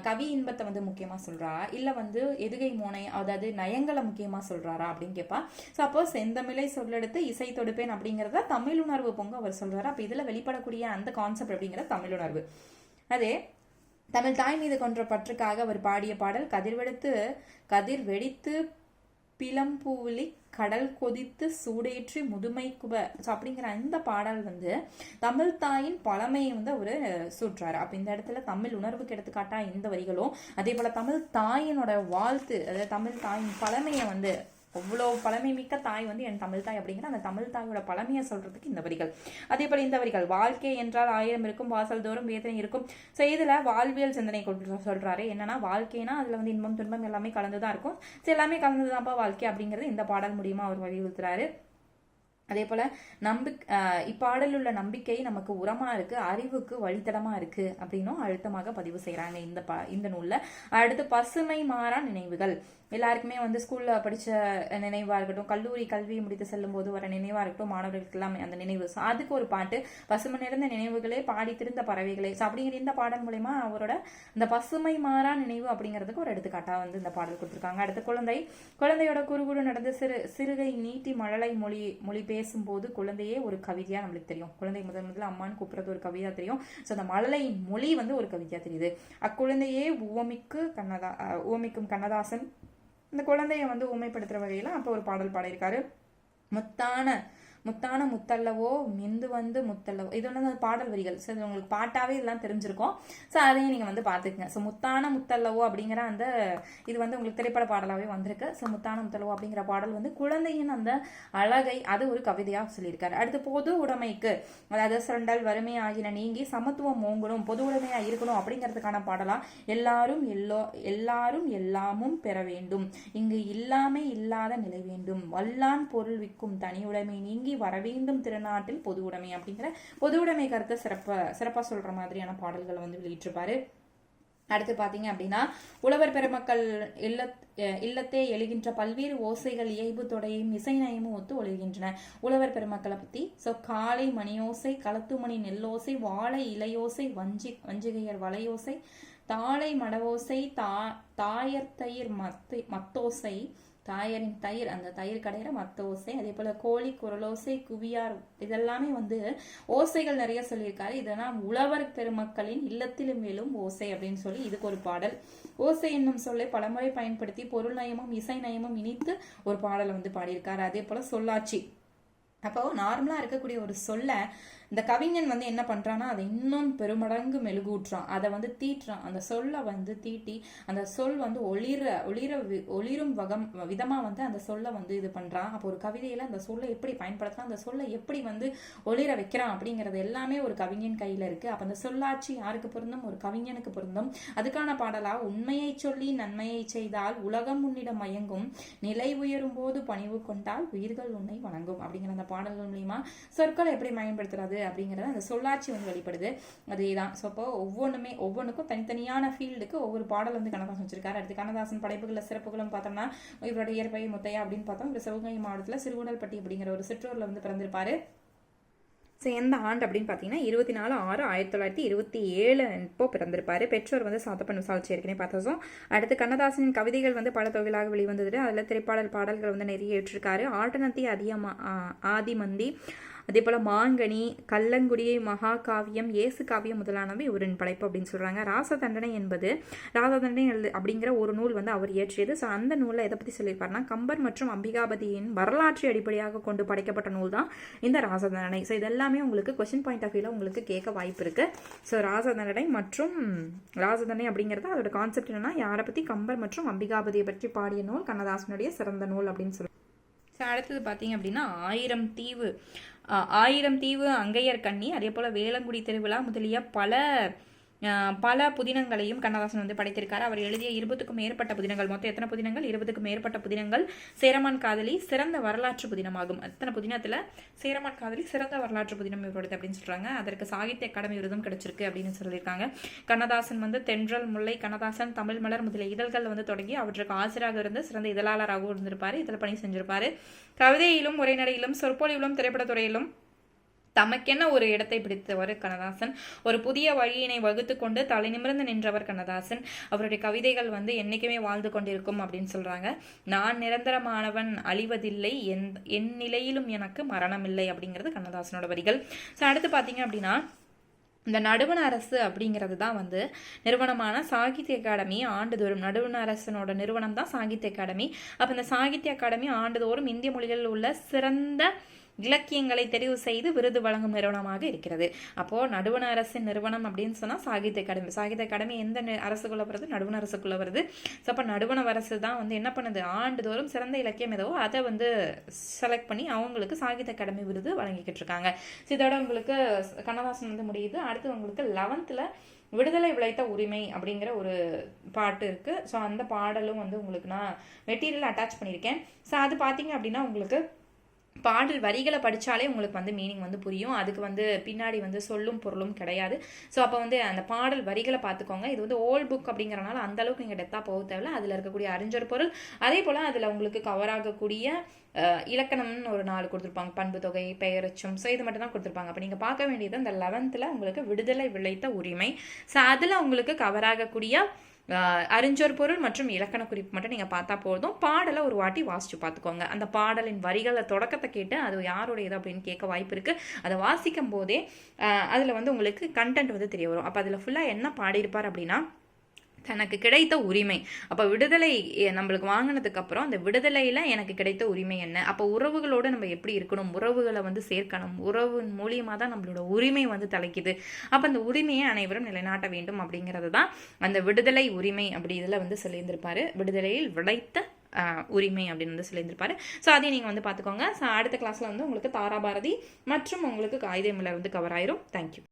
கவி இன்பத்தை வந்து முக்கியமா சொல்றாரா, இல்ல வந்து எதுகை மோனை அதாவது நயங்களை முக்கியமா சொல்றாரா அப்படின்னு கேட்பா. ஸோ அப்போ செந்தமிழை சொல்லெடுத்து இசை தொடுப்பேன் அப்படிங்கிறத தமிழ் உணர்வு பொங்க அவர் சொல்றாரு. அப்ப இதுல வெளிப்படக்கூடிய அந்த கான்செப்ட் அப்படிங்கிற தமிழ் உணர்வு. அதே தமிழ் தாய் மீது கொன்ற பற்றுக்காக அவர் பாடிய பாடல் கதிர் வெடித்து பிளம்பூலி கடல் கொதித்து சூடேற்றி முதுமை குப. அப்படிங்கிற அந்த பாடல் வந்து தமிழ் தாயின் பழமையை வந்து அவரு சூற்றாரு. அப்ப இந்த இடத்துல தமிழ் உணர்வுக்கு எடுத்துக்காட்டா இந்த வரிகளும், அதே போல தமிழ் தாயினோட வாழ்த்து, அதாவது தமிழ் தாயின் பழமையை வந்து அவ்வளோ பழமை மிக்க தாய் வந்து என் தமிழ் தாய் அப்படிங்கிற அந்த தமிழ் தாயோட பழமையை சொல்றதுக்கு இந்த வரிகள். அதே போல இந்த வரிகள் வாழ்க்கை என்றால் 1000 இருக்கும், வாசல் தோறும் வேதனை இருக்கும். ஸோ இதுல வாழ்வியல் சிந்தனை சொல்றாரு. என்னன்னா வாழ்க்கைனா அதுல வந்து இன்பம் துன்பம் எல்லாமே கலந்துதான் இருக்கும். ஸோ எல்லாமே கலந்துதான்ப்பா வாழ்க்கை அப்படிங்கிறது இந்த பாடல் மூலியமா அவர் வலியுறுத்துறாரு. அதே போல இப்பாடலில் உள்ள நம்பிக்கை நமக்கு உரமா இருக்கு, அறிவுக்கு வழித்தடமா இருக்கு அப்படின்னும் அழுத்தமாக பதிவு செய்யறாங்க இந்த நூல்ல. அடுத்து பசுமை மாறா நினைவுகள். எல்லாருக்குமே வந்து ஸ்கூல்ல படிச்ச நினைவா இருக்கட்டும், கல்லூரி கல்வி முடித்து செல்லும் போது வர நினைவா இருக்கட்டும், மாணவர்களுக்கு எல்லாமே அந்த நினைவு. அதுக்கு ஒரு பாட்டு பசுமை நிறைந்த நினைவுகளே பாடி திருந்த பறவைகளே. அப்படிங்கிற இந்த பாடல் மூலயமா அவரோட இந்த பசுமை மாறா நினைவு அப்படிங்கிறதுக்கு ஒரு எடுத்துக்காட்டா வந்து இந்த பாடல் கொடுத்திருக்காங்க. அடுத்து குழந்தையோட குறுகுடு நடந்து சிறுகை நீட்டி மழலை மொழி பேசும்போது குழந்தையே ஒரு கவிதையா நம்மளுக்கு தெரியும். குழந்தை முதல்ல அம்மான்னு கூப்பிடுறது ஒரு கவிதையா தெரியும். ஸோ அந்த மழலையின் மொழி வந்து ஒரு கவிதையா தெரியுது. அக்குழந்தையே உவமிக்கும் கண்ணதாசன் இந்த குழந்தைய வந்து ஊமைப்படுத்துற வகையில அப்ப ஒரு பாடல் பாடியிருக்காரு. முத்தான முத்தல்லவோ மிந்து வந்து முத்தல்லவோ. இது வந்து பாடல் வரிகள். ஸோ இது உங்களுக்கு பாட்டாவே இதெல்லாம் தெரிஞ்சிருக்கும். ஸோ அதையும் நீங்க வந்து பாத்துக்கங்க. ஸோ முத்தான முத்தல்லவோ அப்படிங்கிற அந்த இது வந்து உங்களுக்கு திரைப்பட பாடலாவே வந்திருக்கு. ஸோ முத்தான முத்தல்லவோ அப்படிங்கிற பாடல் வந்து குழந்தையின் அந்த அழகை அது ஒரு கவிதையா சொல்லியிருக்காரு. அடுத்து பொது உடைமைக்கு, அதாவது சுரண்டல் வறுமை ஆகின நீங்கி சமத்துவம் ஓங்கணும், பொது உடைமையா இருக்கணும் அப்படிங்கிறதுக்கான பாடலா எல்லாரும் எல்லாமும் பெற வேண்டும், இங்கு இல்லாமை இல்லாத நிலை வேண்டும், வல்லான் பொருள் விற்கும் தனி உடைமை நீங்கி வரவேண்டும் திருநாட்டில் பொது உடைமை அப்படிங்கிற பொது உடைமை கருத்தை சிறப்பா சொல்ற மாதிரியான பாடல்களை வந்து வெளியிட்டிருப்பாரு. அடுத்து பாத்தீங்க அப்படின்னா உழவர் பெருமக்கள் இல்லத்தே எழுகின்ற பல்வேறு ஓசைகள் இயல்பு தொடையும் இசை நயமும் ஒத்து ஒழுகின்றன. உழவர் பெருமக்களை பத்தி காலை மணியோசை, களத்துமணி நெல்லோசை, வாழை இலையோசை, வஞ்சிகையர் வளையோசை, தாளை மடவோசை, தாயர்த்தயிர் மத்தோசை, தாயரின் தயிர், அந்த தயிர் கடையிற மத்த ஓசை, அதே போல கோழி குரலோசை, குவியார், இதெல்லாமே வந்து ஓசைகள் நிறைய சொல்லியிருக்காரு. இதெல்லாம் உழவர் பெருமக்களின் இல்லத்திலும் மேலும் ஓசை அப்படின்னு சொல்லி இதுக்கு ஒரு பாடல். ஓசை என்னும் சொல்லை பலமுறை பயன்படுத்தி பொருள் நயமும் இசை நயமும் இணைத்து ஒரு பாடலை வந்து பாடியிருக்காரு. அதே போல சொல்லாட்சி. அப்போ நார்மலா இருக்கக்கூடிய ஒரு சொல்ல இந்த கவிஞன் வந்து என்ன பண்றான்னா அதை இன்னும் பெருமடங்கு மெழுகூட்டுறான், அதை வந்து தீட்டுறான். அந்த சொல்லை வந்து தீட்டி அந்த சொல் வந்து ஒளிரும் விதமா வந்து அந்த சொல்லை வந்து இது பண்றான். அப்போ ஒரு கவிதையில அந்த சொல்லை எப்படி பயன்படுத்துறான், அந்த சொல்லை எப்படி வந்து ஒளிர வைக்கிறான் அப்படிங்கிறது எல்லாமே ஒரு கவிஞன் கையில இருக்கு. அப்ப அந்த சொல்லாட்சி யாருக்கு பொருந்தும்? ஒரு கவிஞனுக்கு பொருந்தும். அதுக்கான பாடலா உண்மையை சொல்லி நன்மையை செய்தால் உலகம் உன்னிடம் மயங்கும், நிலை உயரும் போது பணிவு கொண்டால் உயிர்கள் உன்னை வணங்கும் அப்படிங்கிற அந்த பாடல்கள் மூலியமா சொற்களை எப்படி பயன்படுத்துறது அப்படிங்கறது அந்த சொல்லாட்சி வந்து வெளிப்படுது. அதேதான். ஸோ அப்போ ஒவ்வொன்றுக்கும் தனித்தனியான ஃபீல்டுக்கு ஒவ்வொரு பாடல் வந்து கண்ணதாசன் வச்சிருக்காரு. அடுத்து கண்ணதாசன் படைப்புகள சிறப்புகளும் பார்த்தோம்னா இவரோட இயற்பை முத்தையா அப்படின்னு பார்த்தோம். இவர் சிவகங்கை மாவட்டத்தில் சிறுகுணல்பட்டி அப்படிங்கிற ஒரு சிற்றூர்ல வந்து பிறந்திருப்பாரு. ஸோ எந்த ஆண்டு அப்படின்னு பார்த்தீங்கன்னா 24/6/1927 இப்போ பிறந்திருப்பாரு. பெற்றோர் வந்து சாத்தப்பன் விசாலிச்சு ஏற்கனவே பார்த்தோம். அடுத்து கண்ணதாசனின் கவிதைகள் வந்து பல தொகைகளாக வெளிவந்தது. அதில் திரைப்பாடல் பாடல்கள் வந்து நிறைய ஏற்றிருக்காரு. ஆட்டனத்தி ஆதிமந்தி, அதே போல் மாங்கனி, கல்லங்குடி, மகாகாவியம், இயேசு காவியம் முதலானவை இவரின் படைப்பு அப்படின்னு சொல்கிறாங்க. ராசதண்டனை அப்படிங்கிற ஒரு நூல் வந்து அவர் இயற்றியது. ஸோ அந்த நூலில் எதை பற்றி சொல்லியிருப்பாருன்னா கம்பர் மற்றும் அம்பிகாபதியின் வரலாற்றை அடிப்படையாக கொண்டு படைக்கப்பட்ட நூல் தான் இந்த ராசதண்டனை. ஸோ இதெல்லாமே உங்களுக்கு கொஸ்டின் பாயிண்ட் ஆஃப் வியூவில் உங்களுக்கு கேட்க வாய்ப்பு இருக்குது. ஸோ ராசதண்டனை அப்படிங்கிறது அதோட கான்செப்ட் என்னன்னா யாரை பற்றி? கம்பர் மற்றும் அம்பிகாபதியை பற்றி பாடிய நூல் கண்ணதாசனுடைய சிறந்த நூல் அப்படின்னு சொல்லி. ஸோ அடுத்தது பார்த்தீங்க அப்படின்னா ஆயிரம் தீவு அங்கையர் கண்ணி, அதே போல் வேளங்குடி திருவிழா முதலிய பல புதினங்களையும் கண்ணதாசன் வந்து படைத்திருக்காரு. அவர் எழுதிய 20க்கும் மேற்பட்ட புதினங்கள், மொத்தம் எத்தனை புதினங்கள்? 20க்கும் மேற்பட்ட புதினங்கள். சேரமான் காதலி சிறந்த வரலாற்று புதினமாகும். அத்தனை புதினத்துல சேரமான் காதலி சிறந்த வரலாற்று புதினம் இவரோடது அப்படின்னு சொல்றாங்க. அதற்கு சாகித்ய அகாடமி விருதும் கிடைச்சிருக்கு அப்படின்னு சொல்லியிருக்காங்க. கண்ணதாசன் வந்து தென்றல், முல்லை, கண்ணதாசன், தமிழ் மலர் முதலிய இதழ்கள் வந்து தொடங்கி அவற்றுக்கு ஆசிரியராக இருந்து சிறந்த இதழாளராகவும் இருந்திருப்பாரு. இதில் பணி செஞ்சிருப்பாரு. கவிதையிலும், உரைநடையிலும், சொற்பொழிவிலும், திரைப்படத்துறையிலும் தமக்கென்ன ஒரு இடத்தை பிடித்தவர் கண்ணதாசன். ஒரு புதிய வழியினை வகுத்து கொண்டு தலை நிமிர்ந்து நின்றவர் கண்ணதாசன். அவருடைய கவிதைகள் வந்து என்னைக்குமே வாழ்ந்து கொண்டிருக்கும் அப்படின்னு சொல்றாங்க. நான் நிரந்தரமானவன், அழிவதில்லை, என் நிலையிலும் எனக்கு மரணம் இல்லை அப்படிங்கிறது கண்ணதாசனோட வரிகள். ஸோ அடுத்து பார்த்தீங்க அப்படின்னா இந்த நடுவண அரசு அப்படிங்கிறது தான் வந்து நிறுவனமான சாகித்ய அகாடமி ஆண்டுதோறும், நடுவண அரசனோட நிறுவனம் தான் சாகித்ய அகாடமி. அப்போ இந்த சாகித்ய அகாடமி ஆண்டுதோறும் இந்திய மொழிகளில் உள்ள சிறந்த இலக்கியங்களை தெரிவு செய்து விருது வழங்கும் நிறுவனமாக இருக்கிறது. அப்போ நடுவண அரசின் நிறுவனம் அப்படின்னு சொன்னா சாகித்ய அகாடமி எந்த அரசுக்குள்ள வருது? நடுவண அரசுக்குள்ள வருது. ஸோ அப்போ நடுவண அரசு தான் வந்து என்ன பண்ணுது? ஆண்டுதோறும் சிறந்த இலக்கியம் ஏதோ அதை வந்து செலக்ட் பண்ணி அவங்களுக்கு சாகித்ய அகாடமி விருது வழங்கிக்கிட்டு இருக்காங்க. ஸோ இதோட உங்களுக்கு கண்ணதாசன் வந்து முடியுது. அடுத்து உங்களுக்கு 11th விடுதலை விளைத்த உரிமை அப்படிங்கிற ஒரு பாட்டு இருக்கு. ஸோ அந்த பாடலும் வந்து உங்களுக்கு நான் மெட்டீரியல் அட்டாச் பண்ணியிருக்கேன். ஸோ அது பார்த்தீங்க அப்படின்னா உங்களுக்கு பாடல் வரிகளை படித்தாலே உங்களுக்கு வந்து மீனிங் வந்து புரியும். அதுக்கு வந்து பின்னாடி வந்து சொல்லும் பொருளும் கிடையாது. ஸோ அப்போ வந்து அந்த பாடல் வரிகளை பார்த்துக்கோங்க. இது வந்து ஓல்ட் புக் அப்படிங்கிறனால அந்த அளவுக்கு நீங்கள் டெத்தாக போக தேவையில்ல. அதில் இருக்கக்கூடிய அறிஞர் பொருள், அதே போல் அதில் உங்களுக்கு கவர் ஆகக்கூடிய இலக்கணம்னு ஒரு 4 கொடுத்துருப்பாங்க. பண்பு தொகை, பெயரச்சம். ஸோ இது மட்டும் தான் கொடுத்துருப்பாங்க. அப்போ நீங்கள் பார்க்க வேண்டியது அந்த 11th உங்களுக்கு விடுதலை விளைத்த உரிமை. ஸோ அதில் உங்களுக்கு கவர் ஆகக்கூடிய அறிஞர் பொருள் மற்றும் இலக்கண குறிப்பு மட்டும் நீங்கள் பார்த்தா போதும். பாடலை ஒரு வாட்டி வாசிச்சு பார்த்துக்கோங்க. அந்த பாடலின் வரிகளை தொடக்கத்தை கேட்டு அது யாருடையது அப்படின்னு கேட்க வாய்ப்பு இருக்குது. அதை வாசிக்கும் போதே அதில் வந்து உங்களுக்கு கண்டென்ட் வந்து தெரிய வரும். அப்போ அதில் ஃபுல்லாக என்ன பாடியிருப்பார் அப்படின்னா தனக்கு கிடைத்த உரிமை. அப்போ விடுதலை நம்மளுக்கு வாங்கினதுக்கு அப்புறம் அந்த விடுதலையில எனக்கு கிடைத்த உரிமை என்ன? அப்போ உறவுகளோடு நம்ம எப்படி இருக்கணும்? உறவுகளை வந்து சேர்க்கணும். உறவு மூலியமாக தான் நம்மளோட உரிமை வந்து தலைக்குது. அப்போ அந்த உரிமையை அனைவரும் நிலைநாட்ட வேண்டும் அப்படிங்கிறது தான் அந்த விடுதலை உரிமை அப்படி இதில் வந்து சொல்லியிருந்திருப்பாரு. விடுதலையில் விளைத்த உரிமை அப்படின்னு வந்து சொல்லியிருந்திருப்பாரு. ஸோ அதையும் நீங்கள் வந்து பார்த்துக்கோங்க. ஸோ அடுத்த கிளாஸில் வந்து உங்களுக்கு தாராபாரதி மற்றும் உங்களுக்கு காகிதமில்லர் வந்து கவர் ஆயிரும். தேங்க்யூ.